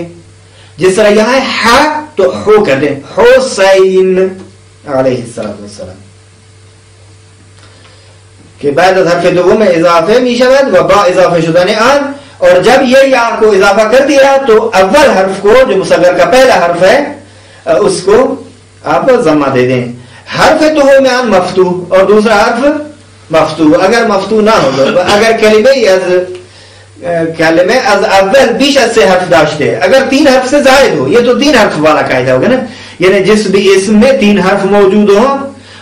جس طرح یہاں ہے ہا تو ہو کر دیں، حسین علیہ السلام کے بعد حرف دوم میں اضافہ میشود و با اضافہ شدہ آن. اور جب یہ یا کو اضافہ کر دیا تو اول حرف کو جو مصغر کا پہلا حرف ہے اس کو آپ ضمہ دے دیں. حرف تو میں آن مفتوح اور دوسرا حرف مفتوح. اگر مفتوح نہ ہو تو اگر کلمہ از اول بیش از سے حرف داشتے، اگر 3 حرف سے زائد ہو، یہ تو 3 حرف والا قاعدہ ہوگا نا، یعنی جس بھی اسم میں 3 حرف موجود ہوں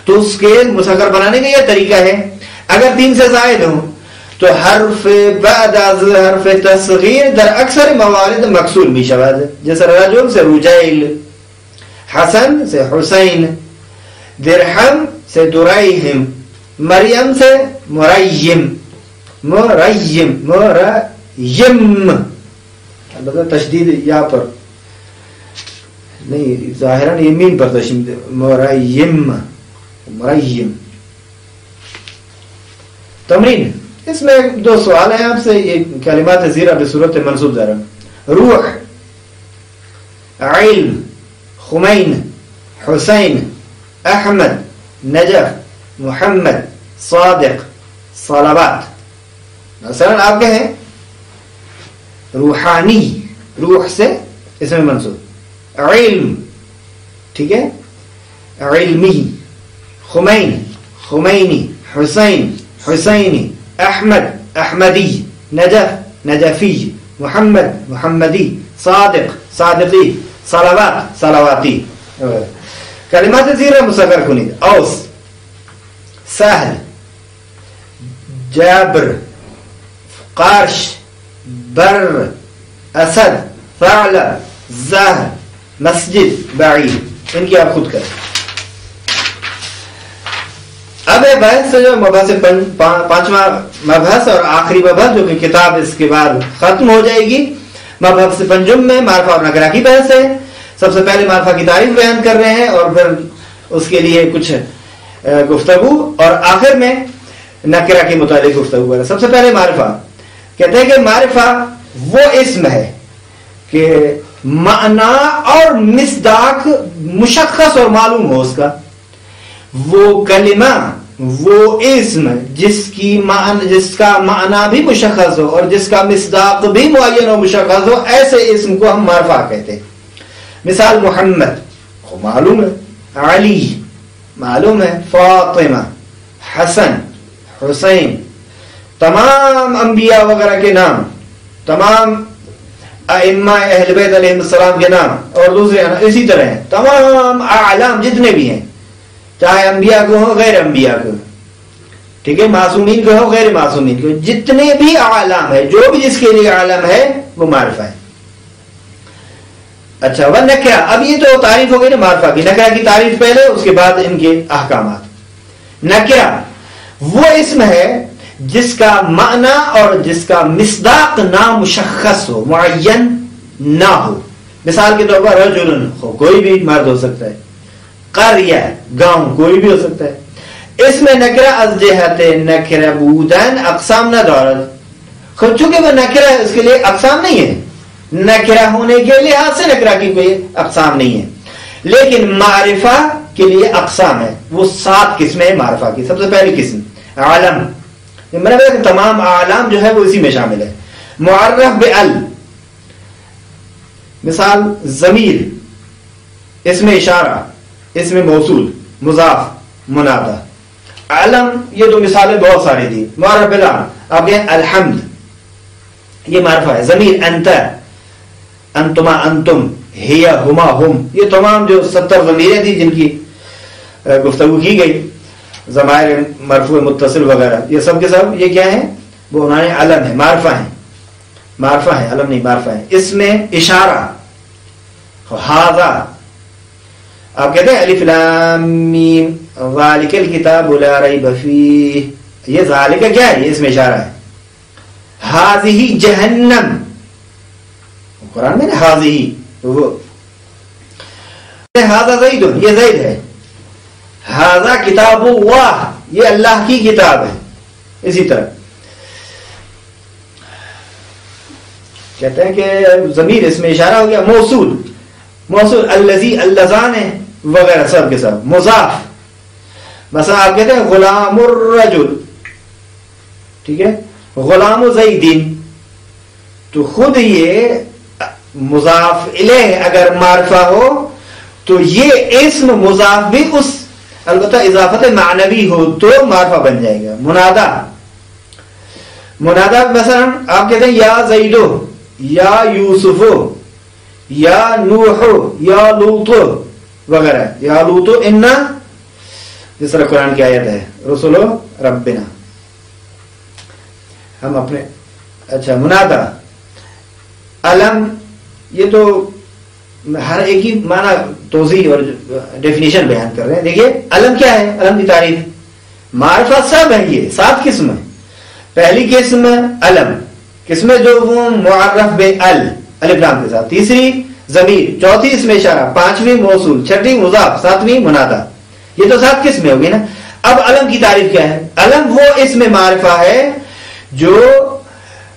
تو اس کے مصغر بنانے کا یہ طریقہ ہے. اگر 3 سے زائد ہوں تو حرف بعد از حرف تصغیر در اکثر موارد مکسور می شود. جیسے رجل سے رجیل، حسن سے حسین، درہم سے دریہم، مریم سے مریم، مریم، مریم. البتہ تشدید یا پر نہیں، ظاہراً یہ میم پر تشدید، مریم، مریم. تمرین، اس میں 2 سوال ہیں آپ سے. یہ کلمات زیرہ بصورت منصوب ذرا. روح، علم، خمین، حسین، احمد، نجف، محمد، صادق، صلوات. مثلا آپ کہیں روحانی، روح سے اس میں منصوب. علم، ٹھیک ہے، علمی. خمین، خمینی. حسین، حسینی. احمد، احمدی. نجف، نجفی. محمد، محمدی. صادق، صادقی. صلوات، صلواتی. کلمات زیرہ مصغر کنید. اوس، سهل، جابر، قارش، بر، اسد، فعل، زہر، مسجد، بعید، ان کی آپ خود کریں. اب یہ بحث جو مبحث پانچواں مبحث اور آخری مبحث جو کہ کتاب اس کے بعد ختم ہو جائے گی، مبحث پنجم میں معرفہ اور نکرہ کی بحث ہے. سب سے پہلے معرفہ کی تعریف بیان کر رہے ہیں اور پھر اس کے لیے کچھ گفتگو اور آخر میں نکرہ کے متعلق گفتگو کریں. سب سے پہلے معرفہ کہتے ہیں کہ معرفہ وہ اسم ہے کہ معنی اور مصداق مشخص اور معلوم ہو اس کا، وہ کلمہ، وہ اسم جس کا معنی بھی مشخص ہو اور جس کا مصداق بھی معین و مشخص ہو، ایسے اسم کو ہم معرفہ کہتے ہیں. مثال محمد معلوم ہے، علی معلوم ہے، فاطمہ، حسن، حسین، تمام انبیاء وغیرہ کے نام، تمام ائمہ اہل بیت علیہ السلام کے نام اور دوسرے اسی طرح ہیں. تمام اعلام جتنے بھی ہیں، چاہے انبیاء کو ہو غیر انبیاء کو، ٹھیک ہے، معصومین کو ہو غیر معصومین کو، جتنے بھی اعلام ہے، جو بھی جس کے لیے عالم ہے وہ معرفہ ہے. اچھا، وہ نکرہ، اب یہ تو تعریف ہو گئی نا معرفہ کی. نکرہ کی تعریف پہلے، اس کے بعد ان کے احکامات. نکرہ وہ اسم ہے جس کا معنی اور جس کا مصداق نامشخص ہو، معین نہ ہو. مثال کے طور پر رجل، کوئی بھی مرد ہو سکتا ہے، قریہ، گاؤں، کوئی بھی ہو سکتا ہے. اس میں نکرہ از جہت نکرہ بودن اقسام نہ دارد. خود چونکہ وہ نکرہ ہے، اس کے لیے اقسام نہیں ہے، نکرہ ہونے کے لحاظ سے نکرہ کی کوئی اقسام نہیں ہے. لیکن معرفہ کے لیے اقسام ہے، وہ 7 قسمیں ہیں معرفہ کی. سب سے پہلی قسم عالم، میں نے کہا کہ تمام اعلام جو ہے وہ اسی میں شامل ہے. معرف بال، مثال ضمیر، اسم اشارہ، اسم موصول، مضاف، منادہ. علم، یہ دو مثالیں بہت ساری دی. معرف بال، آپ کہیں الحمد، یہ معرفہ ہے. ضمیر انت، انتما، انتم، ہی، ہما، ہم، یہ تمام جو 70 ضمیریں تھی جن کی گفتگو کی گئی، ضمائر مرفوع متصل وغیرہ، یہ سب کے سب یہ کیا ہیں؟ وہ انہوں نے علم ہے، معرفہ ہیں. معرفہ ہے، علم نہیں، معرفہ ہے. اس میں اشارہ، ھذا، آپ کہتے ہیں الف لام میم ذالک الکتاب لا ریب فیہ، یہ ذالک کیا ہے؟ یہ اس میں اشارہ ہے. ھذہ جہنم، قرآن میں نا ھذہ، وہ ھذا زید، یہ زید ہے. ھذا کتاب اللہ، یہ اللہ کی کتاب ہے. اسی طرح کہتے ہیں کہ ضمیر اس میں اشارہ ہو گیا. موصول، موصول الذی، اللذان وغیرہ سب کے سب. مضاف، مثلا آپ کہتے ہیں غلام الرجل، ٹھیک ہے، غلام زیدین، تو خود یہ مضاف الیہ اگر معرفہ ہو تو یہ اسم مضاف بھی اس، البتہ اضافت معنوی ہو تو معرفہ بن جائے گا. منادہ، منادہ مثلا آپ کہتے ہیں یا زیدو، یا یوسفو، یا نوحو، یا لوطو وغیرہ. یا لوطو انا، جس طرح قرآن کی آیت ہے، رسولو ربنا، ہم اپنے. اچھا، منادہ. علم، یہ تو ہر ایک ہی معنی توضیح اور ڈیفینیشن بیان کر رہے ہیں. دیکھیے علم کیا ہے، علم کی تعریف. معرفہ سب ہے، یہ 7 قسم ہے. پہلی قسم علم، قسم دوم معرف بال، الف لام کے ساتھ. تیسری ضمیر، چوتھی اسم اشارہ، پانچویں موصول، چھٹی مضاف، ساتویں منادہ. یہ تو 7 قسمیں ہوگی نا. اب علم کی تعریف کیا ہے؟ علم وہ اسم معرفہ ہے جو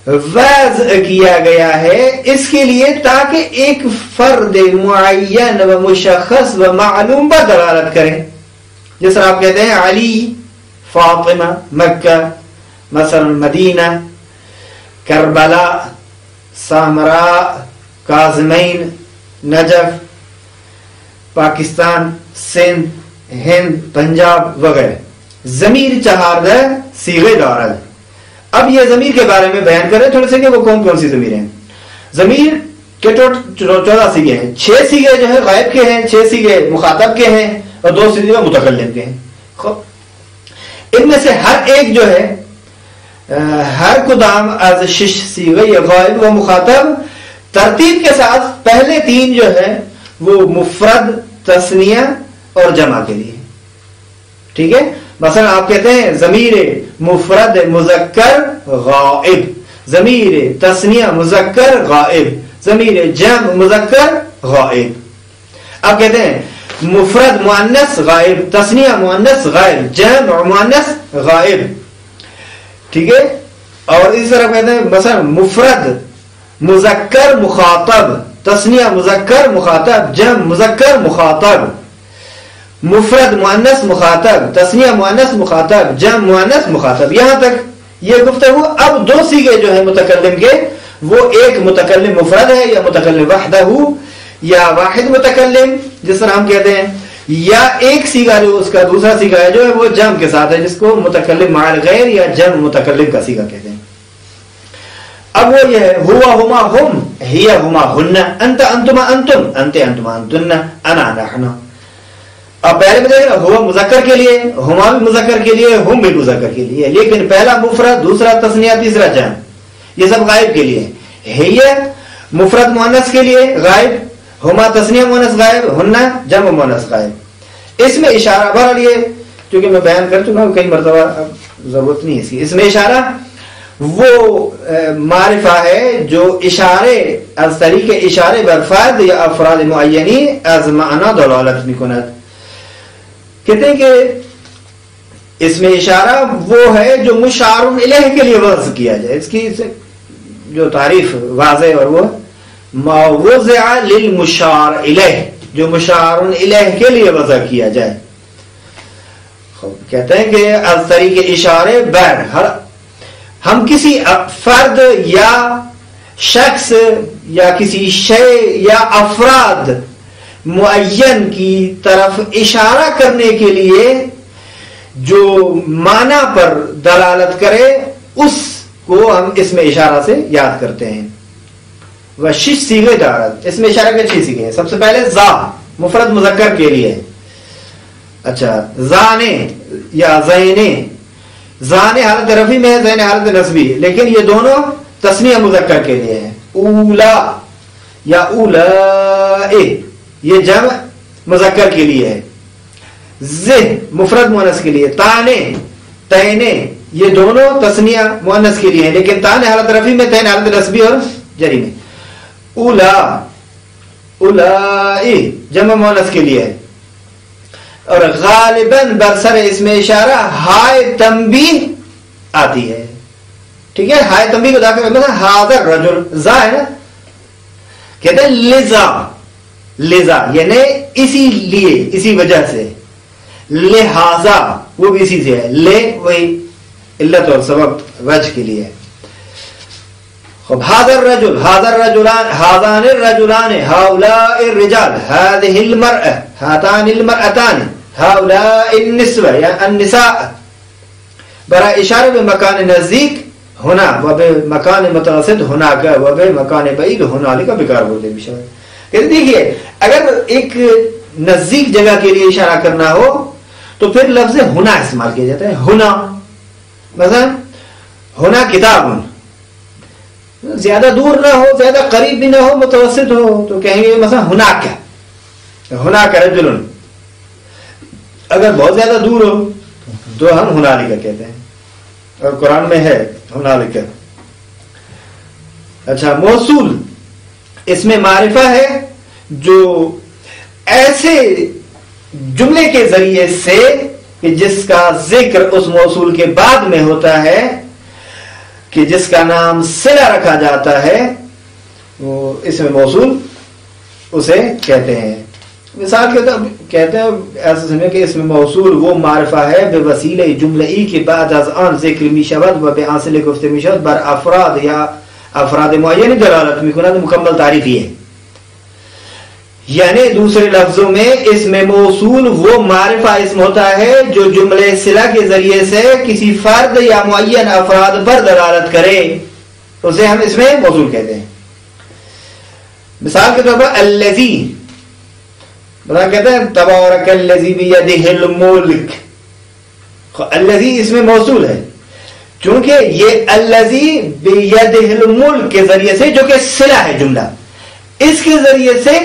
وضع کیا گیا ہے اس کے لیے تاکہ ایک فرد معین و مشخص و معلوم پر دلالت کرے. جس طرح آپ کہتے ہیں علی، فاطمہ، مکہ، مثلا مدینہ، کربلا، سامراء، کاظمین، نجف، پاکستان، سندھ، ہند، پنجاب وغیرہ. ضمیر 4 صیغے دارد. اب یہ ضمیر کے بارے میں بیان کریں تھوڑے سے کہ وہ کون کون سی ضمیر ہیں. ضمیر کے 14 سیغے ہیں. 6 سیغے جو ہے غائب کے ہیں، 6 سیغے مخاطب کے ہیں اور 2 سیغے متکلم کے ہیں. ان میں سے ہر ایک جو ہے ہر کدام از شش صیغہ غائب و مخاطب ترتیب کے ساتھ پہلے تین جو ہے وہ مفرد تثنیہ اور جمع کے لیے. ٹھیک ہے. مثلا آپ کہتے ہیں ضمیر مفرد مذکر غائب, ضمیر تثنیہ مذکر غائب, ضمیر جمع مذکر غائب. آپ کہتے ہیں مفرد مؤنث غائب, تثنیہ مؤنث غائب, جمع مؤنث غائب. ٹھیک ہے. اور اس طرح کہتے ہیں مثلا مفرد مذکر مخاطب, تثنیہ مذکر مخاطب, جمع مذکر مخاطب, مفرد مؤنث مخاطب, تثنیہ مؤنث مخاطب, جمع مؤنث مخاطب. یہاں تک یہ گفتگو. اب دو صیغے جو ہیں متکلم کے, وہ ایک متکلم مفرد ہے یا متکلم وحدہ یا واحد متکلم جس طرح ہم کہتے ہیں, یا ایک صیغہ جو اس کا دوسرا صیغہ ہے جو ہے وہ جمع کے ساتھ ہے جس کو متکلم مع الغیر یا جمع متکلم کا صیغہ کہتے ہیں. اب وہ یہ ہے ہوا ہما ہم, ہی ہما ہن, انت انتما انتم, انت انتما انتن, انا نحن. اب پہلے میں دیکھیں ہوا مذکر کے لیے, ہما بھی مذکر کے لیے, ہم بھی مذکر کے لیے, لیکن پہلا مفرد, دوسرا تثنیہ, تیسرا جمع, یہ سب غائب کے لیے. ہی مفرد مؤنث کے لیے غائب, ہما تثنیہ مؤنث غائب, ہن جمع مؤنث غائب. اس میں اشارہ بہرحال یہ کیونکہ میں بیان کر چکا ہوں کئی مرتبہ, اب ضرورت نہیں ہے اس کی. اس میں اشارہ وہ معرفہ ہے جو اشارے از طریق اشارے بر فرد یا افراد معینی از معنی دلالت میکند. کہتے ہیں کہ اس میں اشارہ وہ ہے جو مشار الیہ کے لیے وضع کیا جائے. اس کی جو تعریف واضح اور وہ ما وضع للمشار الیہ, جو مشار الیہ کے لیے وضع کیا جائے. کہتے ہیں کہ از طریق اشارے بر, ہم کسی فرد یا شخص یا کسی شے یا افراد معین کی طرف اشارہ کرنے کے لیے جو معنی پر دلالت کرے اس کو ہم اس میں اشارہ سے یاد کرتے ہیں. وہ شش صیغے دارت, اس میں اشارہ کے 6 صیغے ہیں. سب سے پہلے ذا مفرد مذکر کے لیے. اچھا, ذانے یا زینے, ذانے حالت رفعی میں ہے, زینے حالت نصبی, لیکن یہ دونوں تثنیہ مذکر کے لیے ہیں. اولا یا اولائے یہ جمع مذکر کے لیے ہے. زہ مفرد مؤنث کے لیے. تانے تینے یہ دونوں تثنیہ مؤنث کے لیے ہیں, لیکن تانے حالت رفعی میں, تین حالت نصبی اور جری میں. اولا اولائے جمع مؤنث کے لیے ہے. اور غالباً برسر اس میں اشارہ ہائے تنبیہ آتی ہے. ٹھیک ہے, ہائے تنبیہ کو داخل کرنا, حاضر رجل, زا ہے نا, کہتے ہیں لذا, لذا یعنی اسی لیے, اسی وجہ سے. لہذا وہ بھی اسی سے ہے, لے وہی علت اور سبب وجہ کے لیے. خب حاضر رجل, حاضر رجلان, حاضان الرجلان, هؤلاء الرجال, هذه المرأة, هاتان المرأتان, هؤلاء النسوة یا النساء. برای اشارہ به مکان نزدیک هنا و به مکان متوسط هناك و به مکان بعید هنالک بکار برده میشود. کہ دیکھیے اگر ایک نزدیک جگہ کے لیے اشارہ کرنا ہو تو پھر لفظ ہونا استعمال کیا جاتا ہے. ہونا مثلا ہونا کتاب, زیادہ دور نہ ہو, زیادہ قریب بھی نہ ہو, متوسط ہو تو کہیں گے مثلا ہونا کیا, ہونا کا رجل. اگر بہت زیادہ دور ہو تو ہم ہنالک کہتے ہیں, اور قرآن میں ہے ہنالک. اچھا, موصول اس میں معرفہ ہے جو ایسے جملے کے ذریعے سے کہ جس کا ذکر اس موصول کے بعد میں ہوتا ہے, کہ جس کا نام صلہ رکھا جاتا ہے, وہ اس میں موصول اسے کہتے ہیں. مثال کے طور کہتے ہیں ایسا سمجھے کہ اس میں موصول وہ معرفہ ہے بے وسیلہ جملہی کے بعد از آن ذکر می شود و بے حاصل گفته می شود بر افراد یا افراد معین دلالت می کند. مکمل تعریف یہ ہے, یعنی دوسرے لفظوں میں اس میں موصول وہ معرفہ اسم ہوتا ہے جو جملے صلہ کے ذریعے سے کسی فرد یا معین افراد پر دلالت کرے, اسے ہم اس میں موصول کہتے ہیں. مثال کے طور پر الذی, بتا کہتے ہیں تبارک الذی بیدہ الملک. الذی اس میں موصول ہے کیونکہ یہ الذی بیدہ الملک کے ذریعے سے، جو کہ صلہ ہے جملہ، اس کے ذریعے سے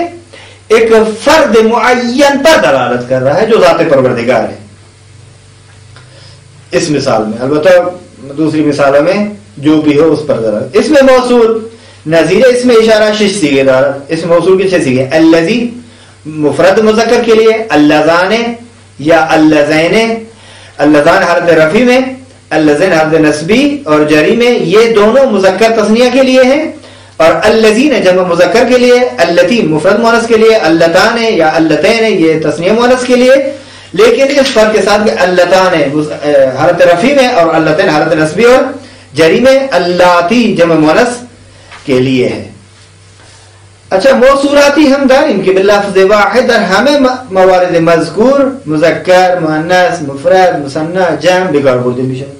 ایک فرد معین پر دلالت کر رہا ہے جو ذات پروردگار ہے اس مثال میں. البتہ دوسری مثالوں میں جو بھی ہو اس پر دلالت. اس میں موصول نظیر اس میں اشارہ شش سیغے دار، اس موصول کے 6 سیغے. الذی مفرد مذکر کے لیے، اللذان یا اللذین، اللذان حالت رفع میں، اللذین حالت نسبی اور جری میں، یہ دونوں مذکر تثنیہ کے لیے ہیں. اور الذین جمع مذکر کے لیے، اللتی مفرد مؤنث کے لیے، اللتان یا اللتین یہ تثنیہ مؤنث کے لیے. لیکن اس فرق کے ساتھ کہ اللتان حالت رفع میں اور اللتین حالت نسبی اور جری میں، اللاتی جمع مؤنث کے لیے ہے. اچھا، موصولاتی ہمدار ان کے بلفظ واحد در ہمیں موارد مذکور مذکر مؤنث مفرد مثنی جمع بگار بولتے میشن.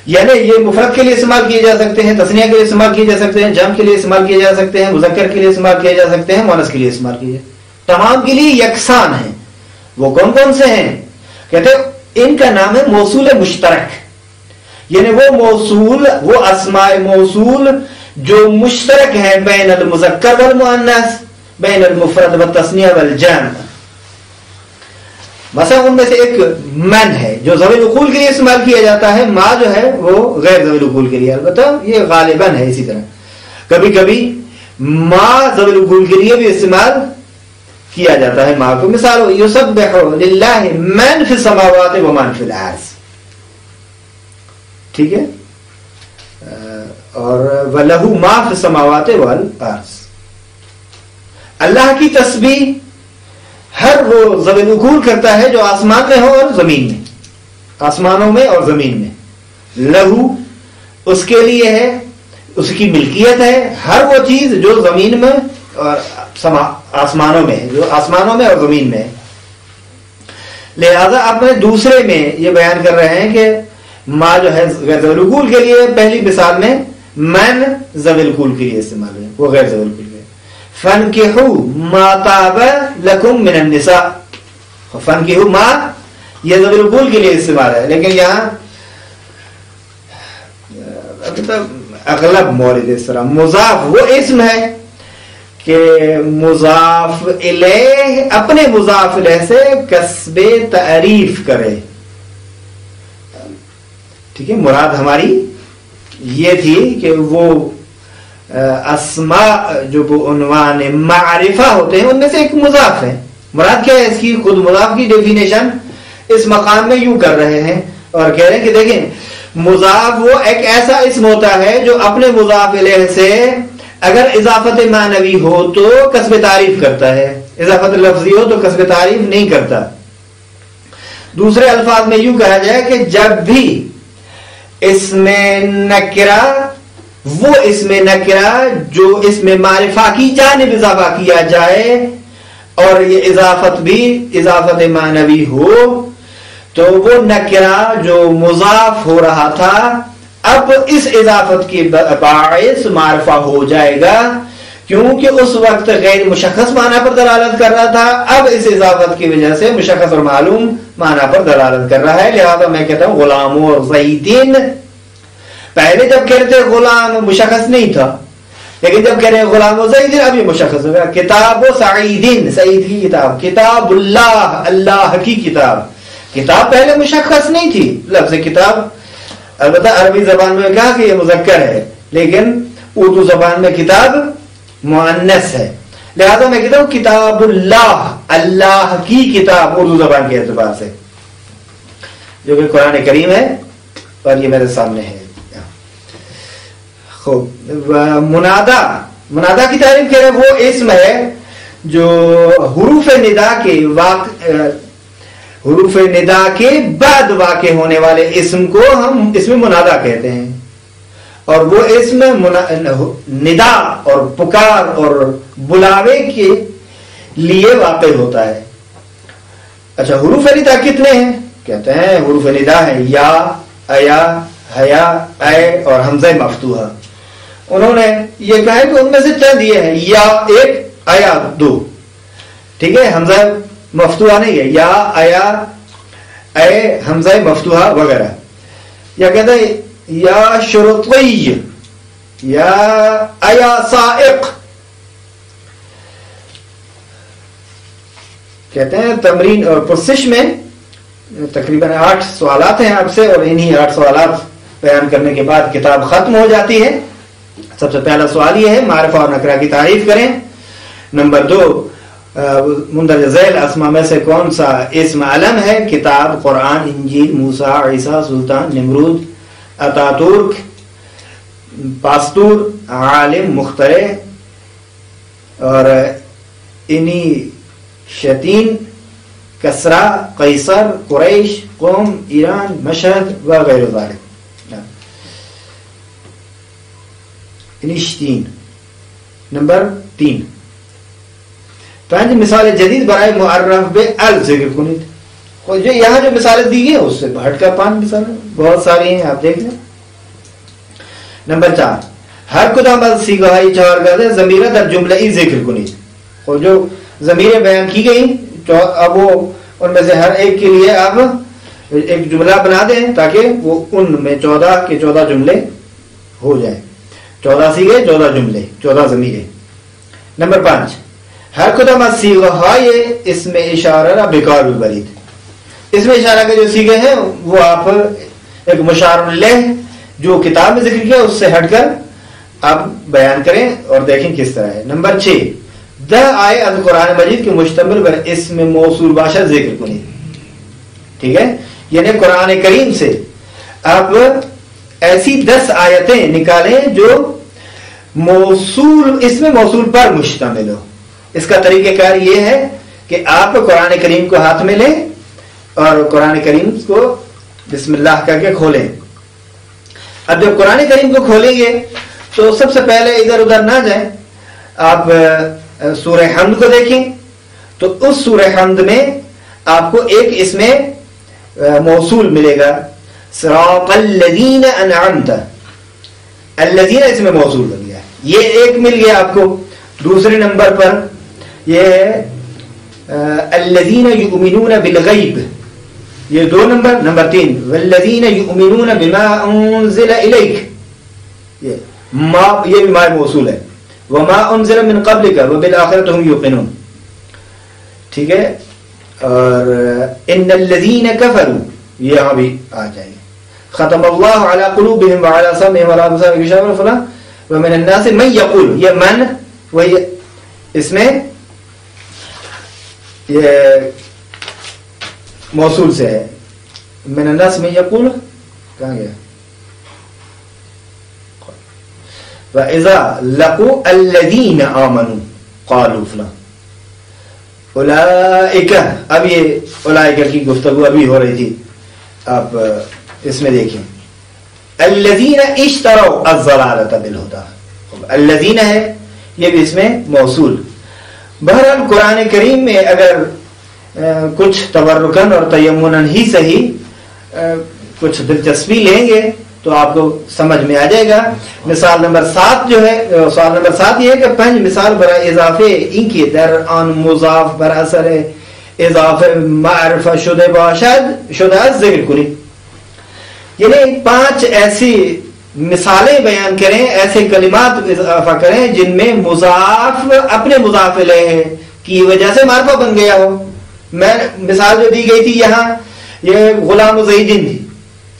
یعنی یہ مفرد کے لیے استعمال کیے جا سکتے ہیں، تثنیہ کے لیے استعمال کیے جا سکتے ہیں، جمع کے لیے استعمال کیے جا سکتے ہیں، مذکر کے لیے استعمال کیے جا سکتے ہیں، مؤنث کے لیے استعمال کیے، تمام کے لیے یکساں ہیں. وہ کون کون سے ہیں؟ کہتے ہیں ان کا نام ہے موصول مشترک. یعنی وہ موصول، وہ اسماء موصول جو مشترک ہیں بین المذکر والمؤنث، بین المفرد والتثنیہ والجمع. مثلا ان میں سے ایک من ہے جو ذوی العقول کے لیے استعمال کیا جاتا ہے، ما جو ہے وہ غیر ذوی العقول کے لیے. البتہ یہ غالباً ہے. اسی طرح کبھی کبھی ما ذوی العقول کے لیے بھی استعمال کیا جاتا ہے. ما کو مثال ہو یسبح للہ من فی السماوات و من فی الارض. ٹھیک ہے. اور وَلَهُ مَا فِي السَّمَاوَاتِ وَالْأَرْضِ. اللہ کی تسبیح ہر وہ ذوی العقول کرتا ہے جو آسمان میں ہو اور زمین میں، آسمانوں میں اور زمین میں. لہو اس کے لیے ہے، اس کی ملکیت ہے ہر وہ چیز جو زمین میں اور آسمانوں میں ہے، جو آسمانوں میں اور زمین میں ہے. لہذا آپ دوسرے میں یہ بیان کر رہے ہیں کہ ما جو ہے غیر ذوی العقول کے لیے، پہلی مثال میں من ذوی العقول کے لیے استعمال ہے، وہ غیر ذوی العقول کے لیے. فَانْكِحُوا مَا طَابَ لَكُم مِّنَ النِّسَاءِ. فَانْكِحُوا ما یہ ذوی العقول کے لیے استعمال ہے، لیکن یہاں اغلب مورد اس طرح مضاف وہ اسم ہے کہ مضاف الیہ اپنے مضاف الیہ سے کسب تعریف کرے. ٹھیک ہے. مراد ہماری یہ تھی کہ وہ اسماء جو وہ عنوان معرفہ ہوتے ہیں ان میں سے ایک مضاف ہے. مراد کیا ہے اس کی؟ خود مضاف کی ڈیفینیشن اس مقام میں یوں کر رہے ہیں اور کہہ رہے ہیں کہ دیکھیں مضاف وہ ایک ایسا اسم ہوتا ہے جو اپنے مضاف الیہ سے اگر اضافت معنوی ہو تو کسب تعریف کرتا ہے، اضافت لفظی ہو تو کسب تعریف نہیں کرتا. دوسرے الفاظ میں یوں کہا جائے کہ جب بھی اسم نکرہ، وہ اسم نکرہ جو اسم معرفہ کی جانب اضافہ کیا جائے اور یہ اضافت بھی اضافت معنوی ہو تو وہ نکرہ جو مضاف ہو رہا تھا اب اس اضافت کے باعث معرفہ ہو جائے گا، کیونکہ اس وقت غیر مشخص معنی پر دلالت کر رہا تھا، اب اس اضافت کی وجہ سے مشخص اور معلوم معنی پر دلالت کر رہا ہے. لہذا میں کہتا ہوں غلام اور زیدین. پہلے جب کہہ رہے تھے غلام مشخص نہیں تھا، لیکن جب کہہ رہے ہیں غلام و زیدین اب یہ مشخص ہو گیا. کتاب و سعیدین، سعید کی کتاب. کتاب اللہ، اللہ کی کتاب. کتاب پہلے مشخص نہیں تھی لفظ کتاب. البتہ عربی زبان میں کہا کہ یہ مذکر ہے، لیکن اردو زبان میں کتاب مؤنث ہے. لہذا میں کہتا ہوں کتاب اللہ، اللہ کی کتاب اردو زبان کے اعتبار سے، جو کہ قرآن کریم ہے اور یہ میرے سامنے ہے. خوب. منادا، منادا کی تعریف کہہ رہے ہیں وہ اسم ہے جو حروف ندا کے حروف ندا کے بعد واقع ہونے والے اسم کو ہم اسم منادا کہتے ہیں، اور وہ اسم ندا اور پکار اور بلاوے کے لیے واقع ہوتا ہے. اچھا، حروف ندا کتنے ہیں؟ کہتے ہیں حروف ندا ہے یا، ایا، حیا، اے اور حمزہ مفتوحہ. انہوں نے یہ کہا کہ ان میں سے چند یہ ہے، یا ایک، ایا دو. ٹھیک ہے. حمزہ مفتوحہ نہیں ہے، یا، ایا، اے، حمزہ مفتوحہ وغیرہ. یا کہتے ہیں یا شرطی یا ایا سائق. کہتے ہیں تمرین اور پرسش میں تقریباً 8 سوالات ہیں آپ سے، اور انہی 8 سوالات بیان کرنے کے بعد کتاب ختم ہو جاتی ہے. سب سے پہلا سوال یہ ہے معرفہ اور نکرہ کی تعریف کریں. نمبر 2 مندرجہ ذیل اسماء میں سے کون سا اسم علم ہے؟ کتاب، قرآن، انجیل، موسیٰ، عیسیٰ، سلطان، نمرود، اتاتورک، پاستور، عالم، مخترع، اور انہی شتین، کسرا، قیصر، قریش، قوم، ایران، مشہد وغیرہ ذالک. انشتین. نمبر 3 5 مثال جدید برائے معرف بے ال ذکر کنید. جو یہاں جو مثالیں دی گئی اس سے ہٹ کر 5 مثالیں بہت ساری ہیں، آپ دیکھ لیں. نمبر 4 ہر کدام از سیگاہی 4 گزے ضمیرہ در جملہ ای ذکر کنید. اور جو ضمیریں بیان کی گئی اب وہ ان میں سے ہر ایک کے لیے اب ایک جملہ بنا دیں تاکہ وہ ان میں 14 کے 14 جملے ہو جائیں. 14 سیغے 14 جملے 14 ضمیریں. نمبر 5 ہر کدام از سیغہائے اس میں اشارہ را بیکار برید. اس میں اشارہ کے جو سیغے ہیں وہ آپ ایک مشار الیہ جو کتاب میں ذکر کیا اس سے ہٹ کر آپ بیان کریں اور دیکھیں کس طرح ہے. نمبر 6 آئے از قرآن مجید کے مشتمل بر اسم موصول باشد ذکر کنی. ٹھیک ہے، یعنی قرآن کریم سے آپ ایسی 10 آیتیں نکالیں جو موصول اسم موصول پر مشتمل ہو. اس کا طریقہ کار یہ ہے کہ آپ قرآن کریم کو ہاتھ میں لیں اور قرآن کریم کو بسم اللہ کر کے کھولیں. اب جب قرآن کریم کو کھولیں گے تو سب سے پہلے ادھر ادھر نہ جائیں، آپ سورہ حمد کو دیکھیں تو اس سورہ حمد میں آپ کو ایک اس میں موصول ملے گا، صراط الذین انعمت. الذین اس میں موصول بن گیا، یہ ایک مل گیا آپ کو. دوسرے نمبر پر یہ ہے الذین یؤمنون بالغیب، یہ 2 نمبر. نمبر 3 والذین یؤمنون بما انزل الیک، یہ بھی ما موصول ہے. وما انزل من قبلک وبالآخرۃ هم یوقنون. ٹھیک ہے، اور ان الذین کفروا یہاں بھی آ جائے گی. ختم اللہ علی قلوبہم وعلی سمعہم وعلی ابصارہم غشاوۃ فلاں ومن الناس من یقول، یہ من وہی اس میں یہ موصول سے ہے. من الناس من یقول کہاں گیا؟ وَإِذَا لَقُوا الَّذِينَ آمَنُوا قَالُوا فُلَانٌ اولئک. اب یہ اولئک کی گفتگو ابھی ہو رہی تھی، آپ اس میں دیکھیں الذین اشتروا الضلالۃ بالہدی. الذین ہے یہ بھی اس میں موصول. بہرحال قرآن کریم میں اگر کچھ تبرکن اور تیمنن ہی صحیح کچھ دلچسپی لیں گے تو آپ کو سمجھ میں آ جائے گا. مثال نمبر 7 جو ہے، سوال نمبر 7 یہ ہے کہ 5 مثال برای اضافے ان کی در آن مضاف بر اثر اضافه معرفہ شدہ باشد شدہ ذکر کنی. یعنی 5 ایسی مثالیں بیان کریں، ایسے کلمات اضافہ کریں جن میں مضاف اپنے مضاف الیہ کی وجہ سے معرفہ بن گیا ہو. میں مثال جو دی گئی تھی یہاں یہ غلام زیدن تھی،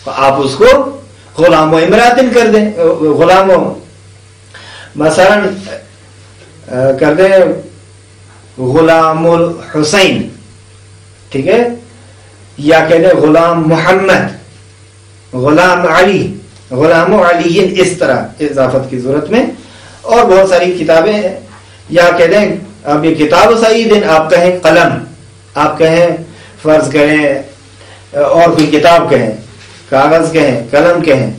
تو آپ اس کو غلام و امراتن کر دیں. غلام و مثلا کر دیں غلام الحسین، ٹھیک ہے، یا کہہ دیں غلام محمد، غلام علی، غلام علی، اس طرح اضافت کی صورت میں. اور بہت ساری کتابیں ہیں. یا کہہ دیں اب یہ کتاب سعید، آپ کہیں قلم، آپ کہیں فرض کہیں اور کوئی کتاب کہیں، کاغذ کہیں، قلم کہیں،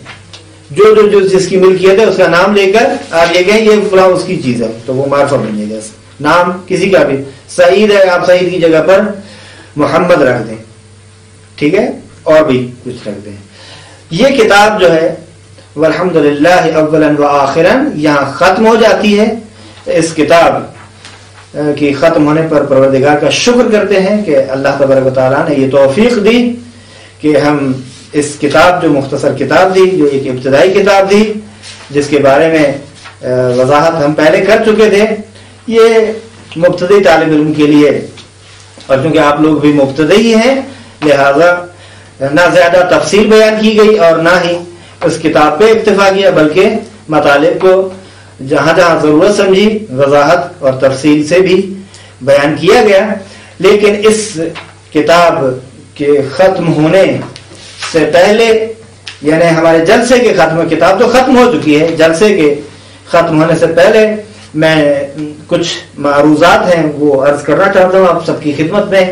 جو جس کی ملکیت ہے اس کا نام لے کر آپ یہ کہیں یہ فلاں اس کی چیز ہے تو وہ معرفہ بن جائے گا. نام کسی کا بھی سعید ہے، آپ سعید کی جگہ پر محمد رکھ دیں، ٹھیک ہے، اور بھی کچھ رکھ دیں. یہ کتاب جو ہے والحمدللہ اولا وآخرا یہاں ختم ہو جاتی ہے. اس کتاب کی ختم ہونے پر پروردگار کا شکر کرتے ہیں کہ اللہ تبارک و تعالیٰ نے یہ توفیق دی کہ ہم اس کتاب جو مختصر کتاب تھی، جو ایک ابتدائی کتاب تھی جس کے بارے میں وضاحت ہم پہلے کر چکے تھے، یہ مبتدی طالب علم کے لیے، اور چونکہ آپ لوگ بھی مبتدی ہیں لہذا نہ زیادہ تفصیل بیان کی گئی اور نہ ہی اس کتاب پہ اکتفا کیا، بلکہ مطالب کو جہاں جہاں ضرورت سمجھی وضاحت اور تفصیل سے بھی بیان کیا گیا۔ لیکن اس کتاب کے ختم ہونے سے پہلے، یعنی ہمارے جلسے کے ختم، کتاب تو ختم ہو چکی ہے، جلسے کے ختم ہونے سے پہلے میں کچھ معروضات ہیں وہ عرض کرنا چاہتا ہوں آپ سب کی خدمت میں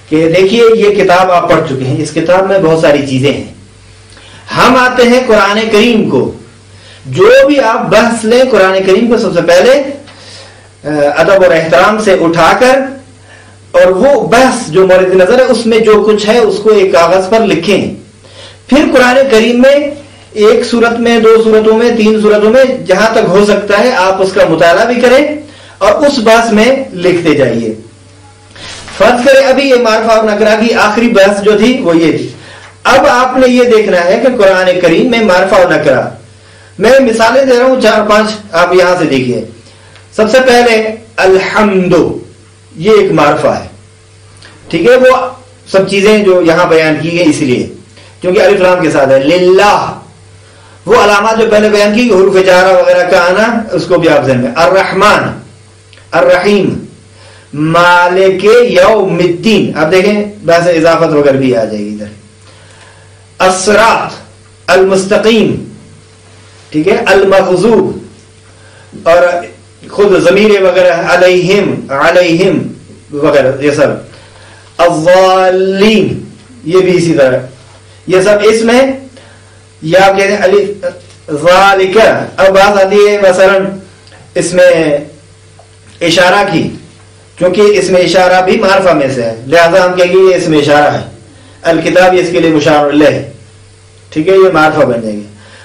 کہ دیکھیے یہ کتاب آپ پڑھ چکے ہیں، اس کتاب میں بہت ساری چیزیں ہیں۔ ہم آتے ہیں قرآن کریم کو، جو بھی آپ بحث لیں قرآن کریم کو سب سے پہلے ادب اور احترام سے اٹھا کر، اور وہ بحث جو مورد نظر ہے اس میں جو کچھ ہے اس کو ایک کاغذ پر لکھیں، پھر قرآن کریم میں ایک صورت میں، دو صورتوں میں، تین صورتوں میں جہاں تک ہو سکتا ہے آپ اس کا مطالعہ بھی کریں اور اس بحث میں لکھتے جائیے۔ فرض کریں ابھی یہ معرفہ اور نکرہ کی آخری بحث جو تھی وہ یہ تھی، اب آپ نے یہ دیکھنا ہے کہ قرآن کریم میں معرفہ اور نکرہ، میں مثالیں دے رہا ہوں 4-5، آپ یہاں سے دیکھیے۔ سب سے پہلے الحمد، یہ ایک معرفہ ہے، ٹھیک ہے، وہ سب چیزیں جو یہاں بیان کی گئی اس لیے کیونکہ الف لام کے ساتھ ہے۔ للہ، وہ علامات جو پہلے بیان کی حروف جارہ وغیرہ کا آنا، اس کو بھی آپ ذہن میں۔ الرحمن، الرحیم، مالک یوم الدین، آپ دیکھیں بحث اضافت وغیرہ بھی آ جائے گی ادھر۔ الصراط، المستقیم، ٹھیک ہے، المغضوب، اور خود ضمیر وغیرہ علیہم، علیہم وغیرہ یہ سب۔ الضالین، یہ بھی اسی طرح، یہ سب اس میں یا کہتے ہیں الف ذالک۔ اب بات آتی ہے مثلا اس میں اشارہ کی، کیونکہ اس میں اشارہ بھی معرفہ میں سے ہے لہذا ہم کہیں گے یہ اس میں اشارہ ہے۔ الکتاب اس کے لیے مشار الیہ ہے، ٹھیک ہے، یہ معرفہ بن جائے گی۔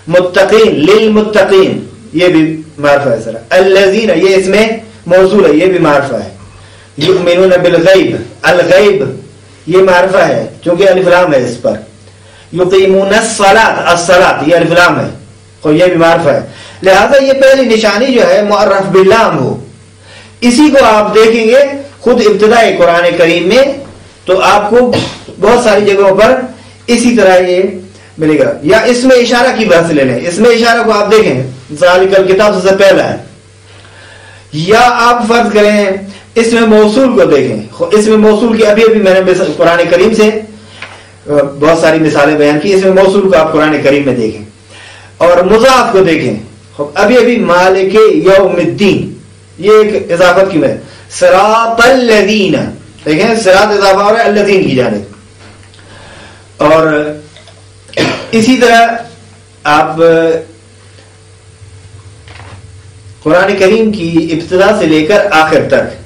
متقین، للمتقین، یہ بھی معرفہ ہے سر۔ الذین، یہ اس میں موصول ہے، یہ بھی معرفہ ہے۔ یؤمنون بالغیب، الغیب یہ معرفہ ہے چونکہ الف لام ہے اس پر۔ یقیمون الصلاۃ، الصلاۃ یہ الف لام ہے اور یہ بھی معرفہ ہے، لہذا یہ پہلی نشانی جو ہے معرف باللام ہو، اسی کو آپ دیکھیں گے خود ابتدائی قرآن کریم میں تو آپ کو بہت ساری جگہوں پر اسی طرح یہ ملے گا۔ یا اس میں اشارہ کی بحث لے لیں، اس میں اشارہ کو آپ دیکھیں ذالک الکتاب سے پہلا ہے، یا آپ فرض کریں اس میں موصول کو دیکھیں، اس میں موصول کی ابھی میں نے قرآن کریم سے بہت ساری مثالیں بیان کی، اس میں موصول کو آپ قرآن کریم میں دیکھیں، اور مضاف کو دیکھیں ابھی مالک یوم الدین، یہ ایک اضافت کی میں صراط الذین، دیکھیں صراط اضافہ ہو رہا ہے الذین کی جانب۔ اور اسی طرح آپ قرآن کریم کی ابتدا سے لے کر آخر تک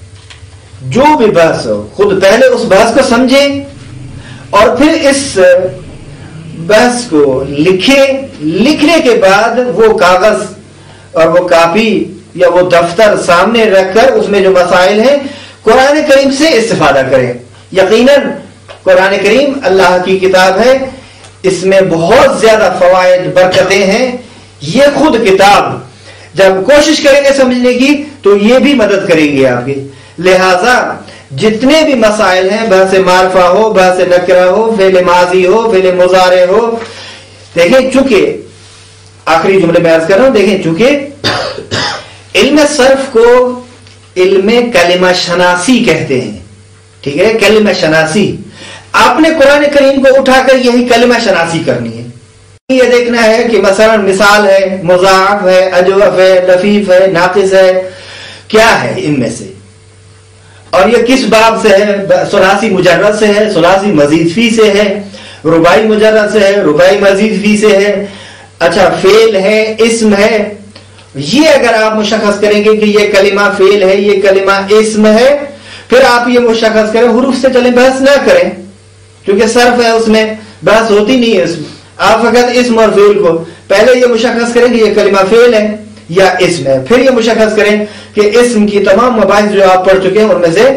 جو بھی بحث ہو خود پہلے اس بحث کو سمجھیں اور پھر اس بحث کو لکھیں، لکھنے کے بعد وہ کاغذ اور وہ کاپی یا وہ دفتر سامنے رکھ کر اس میں جو مسائل ہیں قرآن کریم سے استفادہ کریں۔ یقیناً قرآن کریم اللہ کی کتاب ہے، اس میں بہت زیادہ فوائد برکتیں ہیں، یہ خود کتاب جب کوشش کریں گے سمجھنے کی تو یہ بھی مدد کریں گے آپ کی، لہذا جتنے بھی مسائل ہیں، بحث معرفہ ہو، بحث نکرہ ہو، فعل ماضی ہو، فعل مضارع ہو، دیکھیں چونکہ آخری جملے میں عرض کر رہا ہوں، دیکھیں چونکہ علم صرف کو علم کلمہ شناسی کہتے ہیں، ٹھیک ہے، کلمہ شناسی، آپ نے قرآن کریم کو اٹھا کر یہی کلمہ شناسی کرنی ہے، یہ دیکھنا ہے کہ مثلا مثال ہے، مضاعف ہے، اجوف ہے، لفیف ہے، ناقص ہے، کیا ہے ان میں سے، اور یہ کس باب سے ہے، ثلاثی مجرد سے ہے، ثلاثی مزید فی سے ہے، رباعی مجرد سے ہے، رباعی مزید فی سے ہے، اچھا فعل ہے، اسم ہے، یہ اگر آپ مشخص کریں گے کہ یہ کلمہ فعل ہے، یہ کلمہ اسم ہے، پھر آپ یہ مشخص کریں، حروف سے چلیں، بحث نہ کریں کیونکہ صرف ہے، اس میں بحث ہوتی نہیں ہے، اس میں آپ فقط اسم اور فعل کو پہلے یہ مشخص کریں کہ یہ کلمہ فعل ہے یا اسم ہے، پھر یہ مشخص کریں کہ اسم کی تمام مباحث جو آپ پڑھ چکے ہیں ان میں سے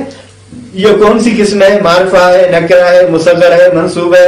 یہ کون سی قسم ہے، معرفہ ہے، نکرہ ہے، مصغر ہے، منصوب ہے،